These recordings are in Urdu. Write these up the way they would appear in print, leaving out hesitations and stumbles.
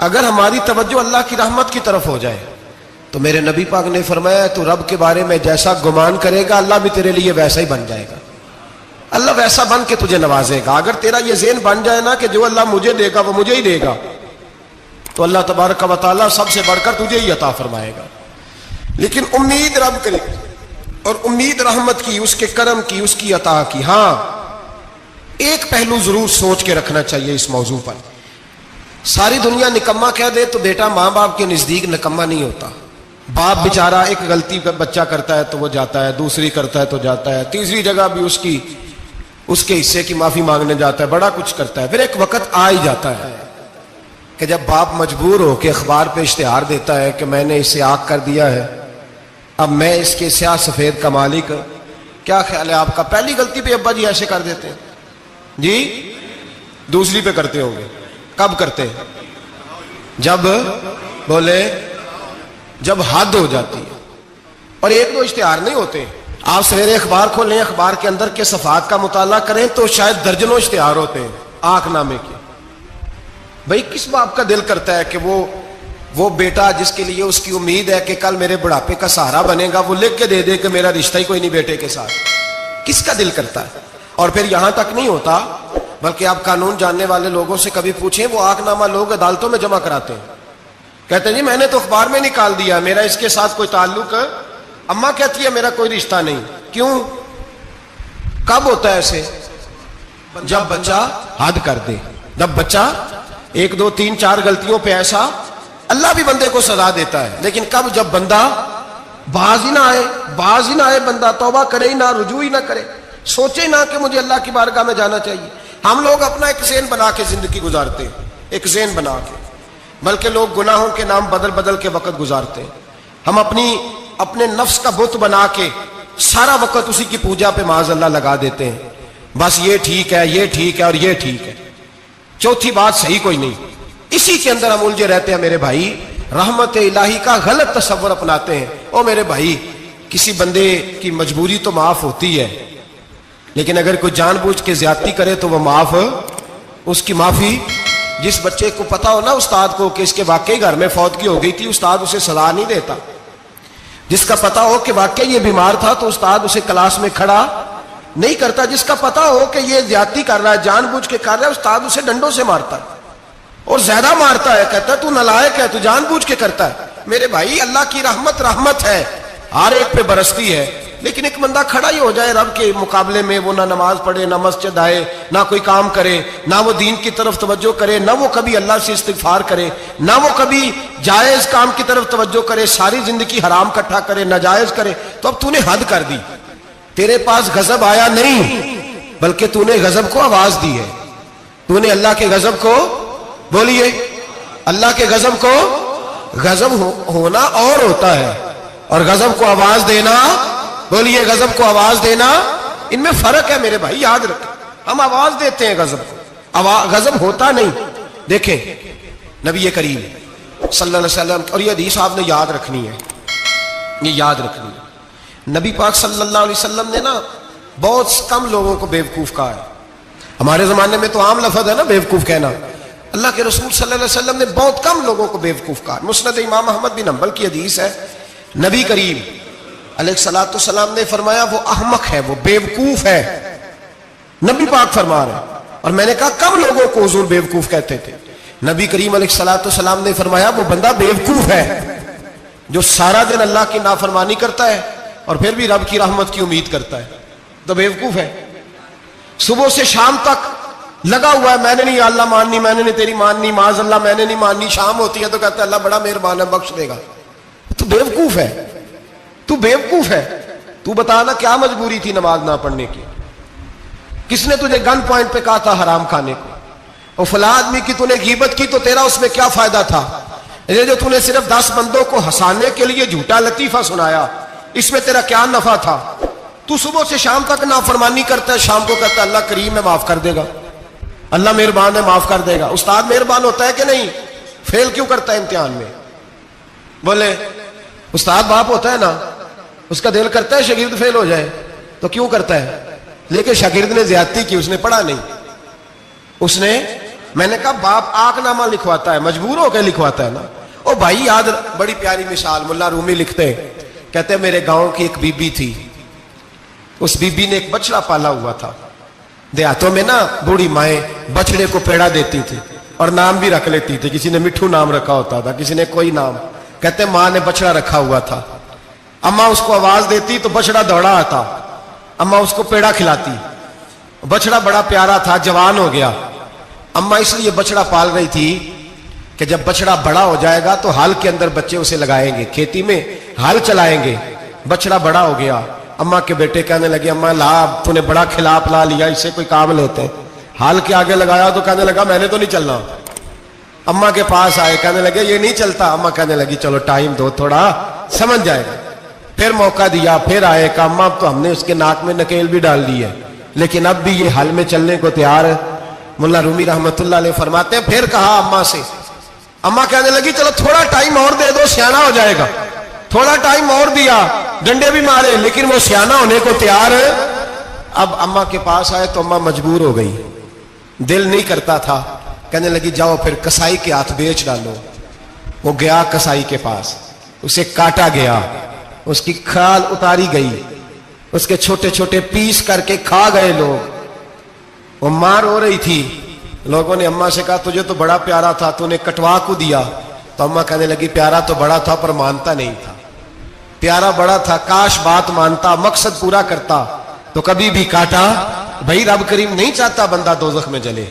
اگر ہماری توجہ اللہ کی رحمت کی طرف ہو جائے تو میرے نبی پاک نے فرمایا تو رب کے بارے میں جیسا گمان کرے گا اللہ بھی تیرے لیے ویسا ہی بن جائے گا. اللہ ویسا بن کے تجھے نوازے گا. اگر تیرا یہ ذہن بن جائے نا کہ جو اللہ مجھے دے گا وہ مجھے ہی دے گا, تو اللہ تبارک و تعالیٰ سب سے بڑھ کر تجھے ہی عطا فرمائے گا. لیکن امید رب کرے اور امید رحمت کی, اس کے کرم کی, اس کی عطا کی. ہاں ایک پہلو ضرور سوچ کے رکھنا چاہیے اس موضوع پر. ساری دنیا نکما کہہ دے تو بیٹا ماں باپ کے نزدیک نکما نہیں ہوتا. باپ بیچارہ ایک غلطی بچہ کرتا ہے تو وہ جاتا ہے, دوسری کرتا ہے تو جاتا ہے, تیسری جگہ بھی اس کے حصے کی معافی مانگنے جاتا ہے, بڑا کچھ کرتا ہے. پھر ایک وقت آ ہی جاتا ہے کہ جب باپ مجبور ہو کے اخبار پہ اشتہار دیتا ہے کہ میں نے اسے آگ کر دیا ہے, اب میں اس کے سیاہ سفید کا مالک. کیا خیال ہے آپ کا؟ پہلی غلطی پہ ابا جی ایسے کر دیتے ہیں جی, دوسری پہ کرتے ہوں گے. کب کرتے ہیں؟ جب بولے جب حد ہو جاتی ہے. اور ایک دو اشتہار نہیں ہوتے. آپ سویرے اخبار کھولیں, اخبار کے اندر کے صفحات کا مطالعہ کریں تو شاید درجنوں اشتہار ہوتے ہیں آنکھ نامے کے. بھئی کس باپ کا دل کرتا ہے کہ وہ بیٹا جس کے لیے اس کی امید ہے کہ کل میرے بڑھاپے کا سہارا بنے گا, وہ لکھ کے دے دے کہ میرا رشتہ ہی کوئی نہیں بیٹے کے ساتھ؟ کس کا دل کرتا ہے؟ اور پھر یہاں تک نہیں ہوتا, بلکہ آپ قانون جاننے والے لوگوں سے کبھی پوچھیں, وہ آنکھ نامہ لوگ عدالتوں میں جمع کراتے ہیں. کہتے ہیں جی میں نے تو اخبار میں نکال دیا, میرا اس کے ساتھ کوئی تعلق ہے. اماں کہتی ہے میرا کوئی رشتہ نہیں. کیوں؟ کب ہوتا ہے ایسے؟ جب بچہ حد کر دے, جب بچہ 1 2 3 4 غلطیوں پہ ایسا, اللہ بھی بندے کو سزا دیتا ہے. لیکن کب؟ جب بندہ باز ہی نہ آئے, بندہ توبہ کرے ہی نہ, رجوع ہی نہ کرے, سوچے نہ کہ مجھے اللہ کی بارگاہ میں جانا چاہیے. ہم لوگ اپنا ایک ذہن بنا کے زندگی گزارتے ہیں, ایک ذہن بنا کے, بلکہ لوگ گناہوں کے نام بدل کے وقت گزارتے ہیں. ہم اپنے نفس کا بت بنا کے سارا وقت اسی کی پوجا پہ معاذ اللہ لگا دیتے ہیں. بس یہ ٹھیک ہے, یہ ٹھیک ہے اور یہ ٹھیک ہے, چوتھی بات صحیح کوئی نہیں. اسی کے اندر ہم الجھے رہتے ہیں میرے بھائی. رحمت الہی کا غلط تصور اپناتے ہیں. او میرے بھائی, کسی بندے کی مجبوری تو معاف ہوتی ہے, لیکن اگر کوئی جان بوجھ کے زیادتی کرے تو وہ معاف, اس کی معافی. جس بچے کو پتا ہو نا استاد کو کہ اس کے واقعی گھر میں فوتگی ہو گئی تھی, استاد اسے سزا نہیں دیتا. جس کا پتا ہو کہ واقعی یہ بیمار تھا تو استاد اسے کلاس میں کھڑا نہیں کرتا. جس کا پتا ہو کہ یہ زیادتی کر رہا ہے, جان بوجھ کے کر رہا ہے, استاد اسے ڈنڈوں سے مارتا ہے اور زیادہ مارتا ہے. کہتا ہے تو نالائق ہے, تو جان بوجھ کے کرتا ہے. میرے بھائی اللہ کی رحمت ہے, ہر ایک پہ برستی ہے. لیکن ایک بندہ کھڑا ہی ہو جائے رب کے مقابلے میں, وہ نہ نماز پڑھے, نہ مسجد آئے, نہ کوئی کام کرے, نہ وہ دین کی طرف توجہ کرے, نہ وہ کبھی اللہ سے استغفار کرے, نہ وہ کبھی جائز کام کی طرف توجہ کرے, ساری زندگی حرام اکٹھا کرے, ناجائز کرے, تو اب تو نے حد کر دی. تیرے پاس غضب آیا نہیں, بلکہ تو نے غضب کو آواز دی ہے. تو نے اللہ کے غضب کو, بولیے, اللہ کے غضب کو, غضب ہونا اور ہوتا ہے اور غضب کو آواز دینا, بولیے, غضب کو آواز دینا, ان میں فرق ہے میرے بھائی, یاد رکھیں. ہم آواز دیتے ہیں غضب کو, غضب ہوتا نہیں. دیکھیں نبی کریم صلی اللہ علیہ وسلم, اور یہ حدیث آپ نے یاد رکھنی ہے, یہ یاد رکھنی ہے. نبی پاک صلی اللہ علیہ وسلم نے نا بہت کم لوگوں کو بیوقوف کہا ہے. ہمارے زمانے میں تو عام لفظ ہے نا بیوقوف کہنا. اللہ کے رسول صلی اللہ علیہ وسلم نے بہت کم لوگوں کو بیوقوف کہا. مسند امام احمد بن حنبل کی حدیث ہے, نبی کریم علیہ الصلوۃ والسلام نے فرمایا وہ احمق ہے, وہ بیوقوف ہے. نبی پاک فرما رہے ہیں. اور میں نے کہا کم لوگوں کو حضور بیوقوف کہتے تھے. نبی کریم علیہ الصلوۃ والسلام نے فرمایا وہ بندہ بیوقوف ہے جو سارا دن اللہ کی نافرمانی کرتا ہے اور پھر بھی رب کی رحمت کی امید کرتا ہے, تو بیوقوف ہے. صبح سے شام تک لگا ہوا ہے, میں نے نہیں اللہ ماننی, میں نے نہیں تیری ماننی, معاذ اللہ میں نے نہیں ماننی. شام ہوتی ہے تو کہتا ہے اللہ بڑا مہربان ہے, بخش دے گا. تو بیوقوف ہے, تو بیوقوف ہے. تو بتانا کیا مجبوری تھی نماز نہ پڑھنے کی؟ کس نے تجھے گن پوائنٹ پہ کہا تھا حرام کھانے کو؟ اور فلاں آدمی کی تو نے غیبت کی تو تیرا اس میں کیا فائدہ تھا؟ یہ جو تو نے صرف 10 بندوں کو ہنسانے کے لیے جھوٹا لطیفہ سنایا, اس میں تیرا کیا نفع تھا؟ تو صبح سے شام تک نافرمانی کرتا ہے, شام کو کہتا ہے اللہ کریم ہے معاف کر دے گا, اللہ مہربان ہے معاف کر دے گا. استاد مہربان ہوتا ہے کہ نہیں؟ فیل کیوں کرتا ہے امتحان میں؟ بولے, استاد باپ ہوتا ہے نا, اس کا دل کرتا ہے شاگرد فیل ہو جائے, تو کیوں کرتا ہے؟ لیکن شاگرد نے زیادتی کی, اس نے پڑھا نہیں, اس نے میں نے کہا باپ آق نامہ لکھواتا ہے، مجبور ہو کے لکھواتا ہے نا۔ او بھائی یاد، بڑی پیاری مثال ملا رومی لکھتے ہیں، کہتے ہیں میرے گاؤں کی ایک بی بی تھی، اس بی بی نے ایک بچڑا پالا ہوا تھا۔ دیہاتوں میں نا بوڑھی مائیں بچڑے کو پیڑا دیتی تھی اور نام بھی رکھ لیتی تھی، کسی نے مٹھو نام رکھا ہوتا تھا، کسی نے کوئی نام۔ کہتے ہیں ماں نے بچڑا رکھا ہوا تھا، اماں اس کو آواز دیتی تو بچڑا دوڑا آتا، اماں اس کو پیڑا کھلاتی، بچڑا بڑا پیارا تھا، جوان ہو گیا۔ اماں اس لیے بچڑا پال رہی تھی کہ جب بچڑا بڑا ہو جائے گا تو ہل کے اندر بچے اسے لگائیں گے، کھیتی میں ہل چلائیں گے۔ بچڑا بڑا ہو گیا، اماں کے بیٹے کہنے لگے اماں لا، تو نے بڑا کھلا پلا لیا، اس سے کوئی کام لیتے ہیں۔ ہل کے آگے لگایا تو کہنے لگا میں نے تو نہیں چلنا۔ اماں کے پاس آئے، کہنے لگے یہ نہیں چلتا۔ اماں کہنے لگی چلو ٹائم دو تھوڑا، سمجھ جائے گا۔ پھر موقع دیا، پھر آئے، کہا اماں اب تو ہم نے اس کے ناک میں نکیل بھی ڈال دی ہے لیکن اب بھی یہ ہل میں چلنے کو تیار ہے۔ ملا رومی رحمت اللہ علیہ فرماتے ہیں پھر کہا اماں سے، اماں کہنے لگی چلو تھوڑا ٹائم اور دے دو، سیانا ہو جائے گا۔ تھوڑا ٹائم اور دیا، ڈنڈے بھی مارے لیکن وہ سیانا ہونے کو تیار ہے۔ اب اماں کے پاس آئے تو اماں مجبور ہو گئی، دل نہیں کرتا تھا، کہنے لگی جاؤ پھر کسائی کے ہاتھ بیچ ڈالو۔ وہ گیا کسائی کے پاس، اسے کاٹا گیا، اس کی کھال اتاری گئی، اس کے چھوٹے چھوٹے پیس کر کے کھا گئے لوگ۔ وہ ماں رو رہی تھی، لوگوں نے اماں سے کہا تجھے تو بڑا پیارا تھا، تو نے کٹوا کو دیا۔ تو اماں کہنے لگی پیارا تو بڑا تھا پر مانتا نہیں تھا، پیارا بڑا تھا، کاش بات مانتا، مقصد پورا کرتا تو کبھی بھی کاٹا۔ بھائی رب کریم نہیں چاہتا بندہ دوزخ میں جلے،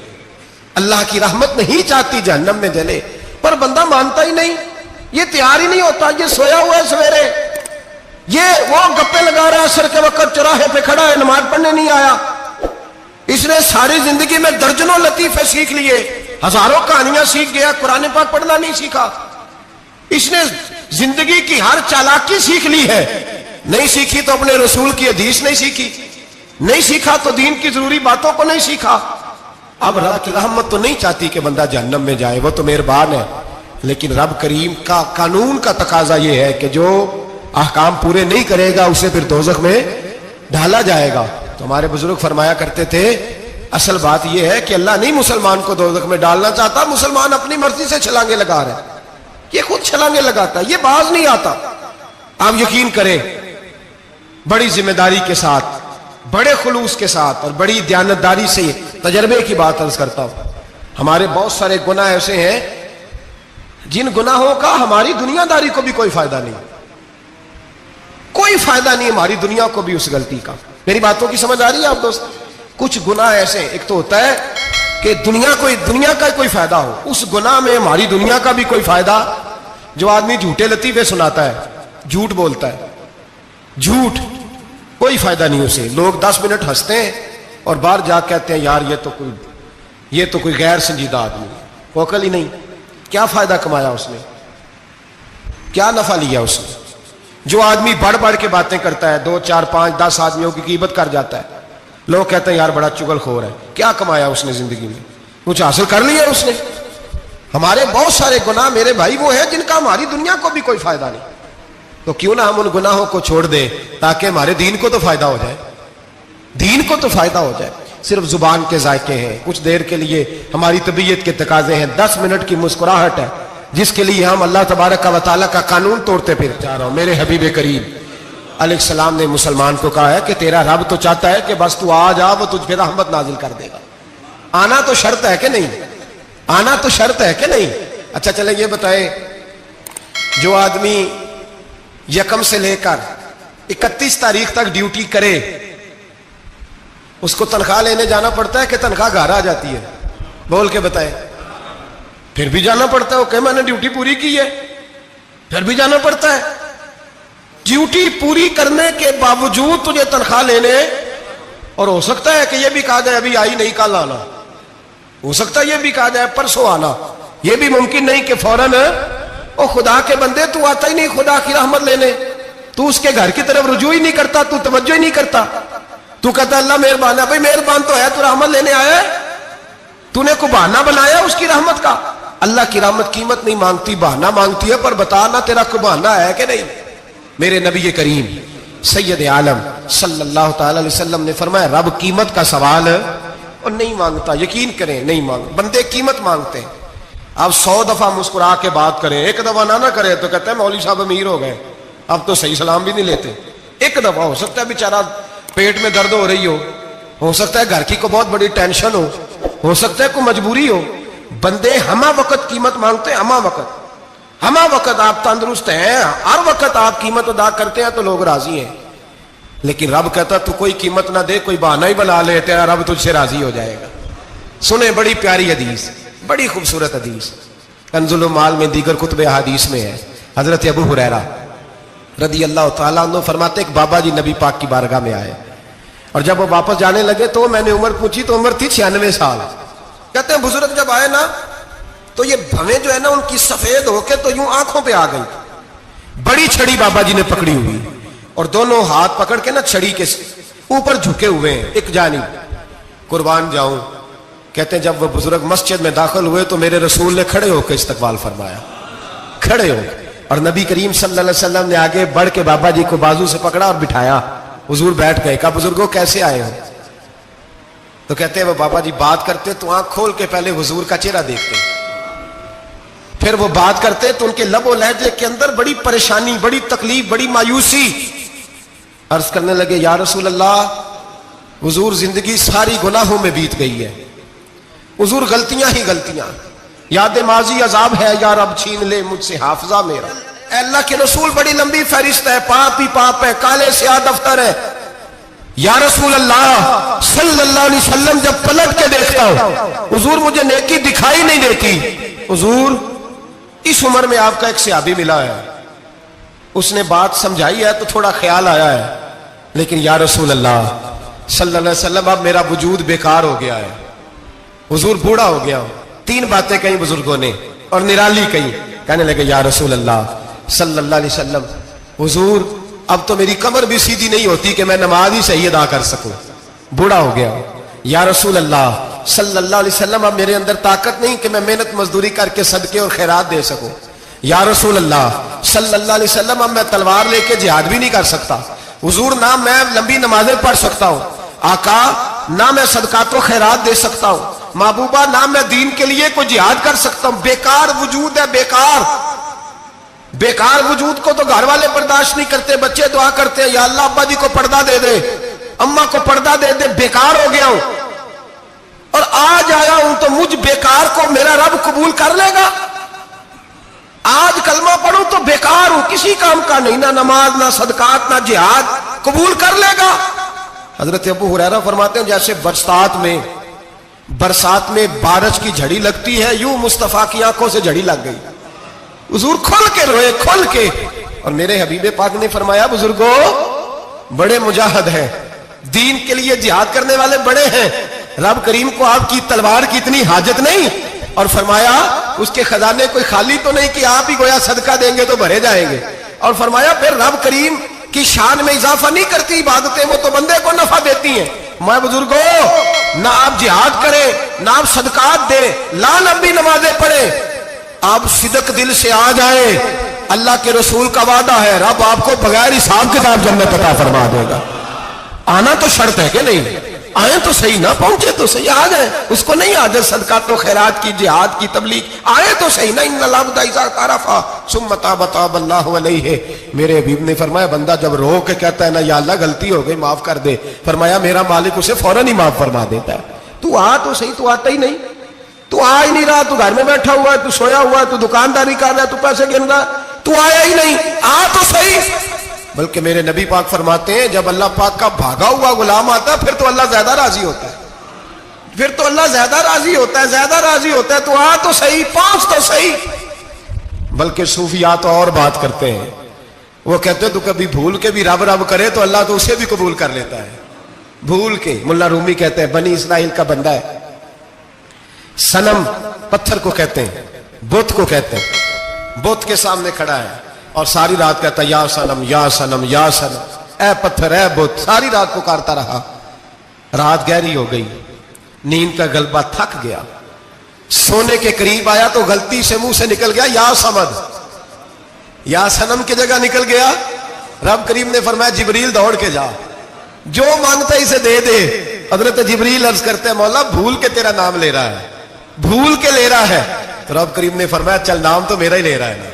اللہ کی رحمت نہیں چاہتی جہنم میں جلے، پر بندہ مانتا ہی نہیں، یہ تیار ہی نہیں ہوتا، یہ سویا ہوا ہے سویرے، یہ وہ گپے لگا رہا ہے عصر کے وقت چوراہے پہ کھڑا ہے، نماز پڑھنے نہیں آیا۔ اس نے ساری زندگی میں درجنوں لطیفے سیکھ لیے، ہزاروں کہانیاں سیکھ گیا، قرآن پاک پڑھنا نہیں سیکھا۔ اس نے زندگی کی ہر چالاکی سیکھ لی ہے، نہیں سیکھی تو اپنے رسول کی حدیث نہیں سیکھی، نہیں سیکھا تو دین کی ضروری باتوں کو نہیں سیکھا۔ اب رب کی رحمت تو نہیں چاہتی کہ بندہ جہنم میں جائے، وہ تو مہربان ہے، لیکن رب کریم کا قانون کا تقاضا یہ ہے کہ جو احکام پورے نہیں کرے گا اسے پھر دوزخ میں ڈالا جائے گا۔ تو ہمارے بزرگ فرمایا کرتے تھے اصل بات یہ ہے کہ اللہ نہیں مسلمان کو دوزخ میں ڈالنا چاہتا، مسلمان اپنی مرضی سے چھلانگے لگا رہے ہیں، یہ خود چھلانگے لگاتا ہے، یہ باز نہیں آتا۔ آپ یقین کریں بڑی ذمہ داری کے ساتھ، بڑے خلوص کے ساتھ اور بڑی دیانتداری سے تجربے کی بات عرض کرتا ہوں، ہمارے بہت سارے گناہ ایسے ہیں جن گناہوں کا ہماری دنیا داری کو بھی کوئی فائدہ نہیں، کوئی فائدہ نہیں ہماری دنیا کو بھی اس غلطی کا۔ میری باتوں کی سمجھ آ رہی ہے آپ دوست؟ کچھ گناہ ایسے، ایک تو ہوتا ہے کہ دنیا کا کوئی فائدہ ہو، اس گناہ میں ہماری دنیا کا بھی کوئی فائدہ۔ جو آدمی جھوٹے لطیفے سناتا ہے، جھوٹ بولتا ہے، جھوٹ کوئی فائدہ نہیں اسے، لوگ 10 منٹ ہنستے ہیں اور باہر جا کہتے ہیں یار یہ تو کوئی غیر سنجیدہ آدمی، وہ عقل ہی نہیں، کیا فائدہ کمایا اس نے، کیا نفع لیا اس نے۔ جو آدمی بڑھ بڑھ کے باتیں کرتا ہے، 2 4 5 10 آدمیوں کی غیبت کر جاتا ہے، لوگ کہتے ہیں یار بڑا چغل خور ہے، کیا کمایا اس نے زندگی میں، کچھ حاصل کر لیا اس نے۔ ہمارے بہت سارے گناہ میرے بھائی وہ ہیں جن کا ہماری دنیا کو بھی کوئی فائدہ نہیں، تو کیوں نہ ہم ان گناہوں کو چھوڑ دیں تاکہ ہمارے دین کو تو فائدہ ہو جائے، دین کو تو فائدہ ہو جائے۔ صرف زبان کے ذائقے ہیں، کچھ دیر کے لیے ہماری طبیعت کے تقاضے ہیں، 10 منٹ کی مسکراہٹ ہے جس کے لیے ہم اللہ تبارک و تعالیٰ کا قانون توڑتے پھر جا رہا ہوں۔ میرے حبیب کریم علیہ السلام نے مسلمان کو کہا ہے کہ تیرا رب تو چاہتا ہے کہ بس تو آ جا، وہ تجھ پہ رحمت نازل کر دے گا۔ آنا تو شرط ہے کہ نہیں؟ آنا تو شرط ہے کہ نہیں؟ اچھا چلیں یہ بتائیں، جو آدمی 1 سے لے کر 31 تاریخ تک ڈیوٹی کرے اس کو تنخواہ لینے جانا پڑتا ہے کہ تنخواہ گھر آ جاتی ہے؟ بول کے بتائیں۔ پھر بھی جانا پڑتا ہے، کہ میں نے ڈیوٹی پوری کی ہے، پھر بھی جانا پڑتا ہے۔ ڈیوٹی پوری کرنے کے باوجود تجھے تنخواہ لینے، اور ہو سکتا ہے کہ یہ بھی کہا جائے ابھی آئی نہیں کل آنا، ہو سکتا ہے یہ بھی کہا جائے پرسوں آنا، یہ بھی ممکن نہیں کہ فوراً او خدا کے بندے تو آتا ہی نہیں خدا کی رحمت لینے، تو اس کے گھر کی طرف رجوع ہی نہیں کرتا، تو توجہ ہی نہیں کرتا، تو کہتا اللہ مہربان ہے۔ بھائی مہربان تو ہے، تو رحمت لینے آیا ہے، تو نے کو بہانہ بنایا اس کی رحمت کا۔ اللہ کی رحمت قیمت نہیں مانگتی، بہانہ مانگتی ہے، پر بتا نا تیرا کو بہانہ ہے کہ نہیں۔ میرے نبی کریم سید عالم صلی اللہ تعالی علیہ وسلم نے فرمایا رب قیمت کا سوال اور نہیں مانگتا، یقین کریں نہیں مانگ، بندے قیمت مانگتے ہیں۔ آپ 100 دفعہ مسکرا کے بات کریں، ایک دفعہ نہ کرے تو کہتے ہیں مولوی صاحب امیر ہو گئے، اب تو صحیح سلام بھی نہیں لیتے۔ ایک دفعہ ہو سکتا ہے بیچارہ پیٹ میں درد ہو رہی ہو سکتا ہے گھر کی کوئی بہت بڑی ٹینشن ہو سکتا ہے کوئی مجبوری ہو، بندے ہمہ وقت قیمت مانگتے ہیں، ہمہ وقت آپ تندرست ہیں، ہر وقت آپ قیمت ادا کرتے ہیں تو لوگ راضی ہیں۔ لیکن رب کہتا تو کوئی قیمت نہ دے، کوئی بہانہ ہی بنا لے، تیرا رب تجھ سے راضی ہو جائے گا۔ سنیں بڑی پیاری حدیث، بڑی خوبصورت حدیث، کنز المال میں دیگر کتب احادیث میں ہے۔ حضرت ابو ہریرہ رضی اللہ تعالیٰ عنہ فرماتے ایک بابا جی نبی پاک کی بارگاہ میں آئے، اور جب وہ واپس جانے لگے تو میں نے عمر پوچھی تو عمر تھی 96 سال۔ کہتے ہیں بزرگ جب آئے نا تو یہ بھویں جو ہے نا ان کی سفید ہو کے تو یوں آنکھوں پہ آ گئی، بڑی چھڑی بابا جی نے پکڑی ہوئی اور دونوں ہاتھ پکڑ کے نا چھڑی کے اوپر جھکے ہوئے ہیں ایک جانب، قربان جاؤں۔ کہتے ہیں جب وہ بزرگ مسجد میں داخل ہوئے تو میرے رسول نے کھڑے ہو کے استقبال فرمایا، کھڑے ہو، اور نبی کریم صلی اللہ علیہ وسلم نے آگے بڑھ کے بابا جی کو بازو سے پکڑا اور بٹھایا۔ حضور بیٹھ گئے، کہا بزرگوں کیسے آئے ہو؟ تو کہتے ہیں وہ بابا جی بات کرتے تو آنکھ کھول کے پہلے حضور کا چہرہ دیکھتے، پھر وہ بات کرتے تو ان کے لب و لہجے کے اندر بڑی پریشانی، بڑی تکلیف، بڑی مایوسی۔ عرض کرنے لگے یا رسول اللہ، حضور زندگی ساری گناہوں میں بیت گئی ہے، حضور غلطیاں ہی غلطیاں، یاد ماضی عذاب ہے، یا رب چھین لے مجھ سے حافظہ میرا۔ اے اللہ کے رسول بڑی لمبی فہرست ہے، پاپ ہی پاپ ہے، کالے سیاہ دفتر ہے۔ یا رسول اللہ صلی اللہ علیہ وسلم جب پلٹ کے دیکھتا ہوں حضور مجھے نیکی دکھائی نہیں دیتی۔ حضور اس عمر میں آپ کا ایک صحابی ملا ہے، اس نے بات سمجھائی ہے تو تھوڑا خیال آیا ہے، لیکن یا رسول اللہ صلی اللہ علیہ وسلم اب میرا وجود بیکار ہو گیا ہے، حضور بوڑھا ہو گیا ہوں۔ 3 باتیں کہیں بزرگوں نے اور نرالی کہیں، کہنے لگے یا رسول اللہ صلی اللہ علیہ وسلم، حضور اب تو میری کمر بھی سیدھی نہیں ہوتی کہ میں نماز ہی صحیح ادا کر سکوں، بوڑھا ہو گیا ہوں۔ یا رسول اللہ صلی اللہ علیہ وسلم اب میرے اندر طاقت نہیں کہ میں محنت مزدوری کر کے صدقے اور خیرات دے سکوں۔ یا رسول اللہ صلی اللہ علیہ وسلم اب میں تلوار لے کے جہاد بھی نہیں کر سکتا، حضور نہ میں لمبی نمازیں پڑھ سکتا ہوں، آقا نہ میں صدقات و خیرات دے سکتا ہوں، محبوبہ نہ میں دین کے لیے کوئی جہاد کر سکتا ہوں، بیکار وجود ہے، بیکار وجود کو تو گھر والے برداشت نہیں کرتے، بچے دعا کرتے ہیں یا اللہ ابا جی کو پردہ دے دے، اماں کو پردہ دے دے، بیکار ہو گیا ہوں اور آج آیا ہوں تو مجھ بیکار کو میرا رب قبول کر لے گا؟ آج کلمہ پڑھوں تو بیکار ہوں، کسی کام کا نہیں، نہ نماز نہ صدقات نہ جہاد، قبول کر لے گا؟ حضرت ابو ہریرہ فرماتے ہیں جیسے برسات میں بارش کی جھڑی لگتی ہے، یوں مصطفیٰ کی آنکھوں سے جھڑی لگ گئی، حضور کھل کے روئے، کھل کے۔ اور میرے حبیب پاک نے فرمایا بزرگوں بڑے مجاہد ہیں، دین کے لیے جہاد کرنے والے بڑے ہیں، رب کریم کو آپ کی تلوار کی اتنی حاجت نہیں، اور فرمایا اس کے خزانے کوئی خالی تو نہیں کہ آپ ہی گویا صدقہ دیں گے تو بھرے جائیں گے، اور فرمایا پھر رب کریم کی شان میں اضافہ نہیں کرتی عبادتیں، وہ تو بندے کو نفع دیتی ہیں۔ میں بزرگوں نہ آپ جہاد کریں نہ آپ صدقات دیں، لا لمبی نمازیں پڑھیں، آپ صدق دل سے آ جائیں، اللہ کے رسول کا وعدہ ہے رب آپ کو بغیر حساب کتاب جنت عطا فرما دے گا۔ آنا تو شرط ہے کہ نہیں؟ آئیں تو صحیح، نہ پہنچے تو صحیح، آ جائیں، اس کو نہیں عادت صدقات و خیرات کی، جہاد کی تبلیغ، آئے تو صحیح نا، ان العبد اذا اعترف ثم تاب تاب اللہ علیہ۔ میرے حبیب نے فرمایا بندہ جب رو کے کہتا ہے نا یا اللہ غلطی ہو گئی معاف کر دے، فرمایا میرا مالک اسے فوراً ہی معاف فرما دیتا ہے۔ تو آ تو صحیح، تو آتا ہی نہیں، تو آ ہی نہیں رہا، تو گھر میں بیٹھا ہوا ہے، تو سویا ہوا ہے، تو دکانداری کر رہا ہے، تو پیسے گن رہا ہے، تو آیا ہی نہیں، آ تو صحیح۔ بلکہ میرے نبی پاک فرماتے ہیں جب اللہ پاک کا بھاگا ہوا غلام آتا ہے پھر تو اللہ زیادہ راضی ہوتا ہے، پھر تو اللہ زیادہ راضی ہوتا ہے، زیادہ راضی ہوتا ہے، تو آ تو صحیح، پانچ تو صحیح۔ بلکہ صوفیات اور بات کرتے ہیں، وہ کہتے ہیں تو کبھی بھول کے بھی رب رب کرے تو اللہ تو اسے بھی قبول کر لیتا ہے، بھول کے۔ ملا رومی کہتے ہیں بنی اسرائیل کا بندہ ہے، صنم پتھر کو کہتے ہیں، بت کو کہتے ہیں، بت کے سامنے کھڑا ہے اور ساری رات کہتا ہے یا صنم یا صنم یا صنم، اے پتھر اے بت، ساری رات پکارتا رہا۔ رات گہری ہو گئی، نیند کا غلبہ، تھک گیا، سونے کے قریب آیا تو غلطی سے منہ سے نکل گیا یا صمد، یا صنم کی جگہ نکل گیا۔ رب کریم نے فرمایا جبریل دوڑ کے جا، جو مانگتا اسے دے دے، حضرت جبریل عرض کرتے ہیں مولا بھول کے تیرا نام لے رہا ہے, بھول کے لے رہا ہے. تو رب کریم نے فرمایا چل نام تو میرا ہی لے رہا ہے نا,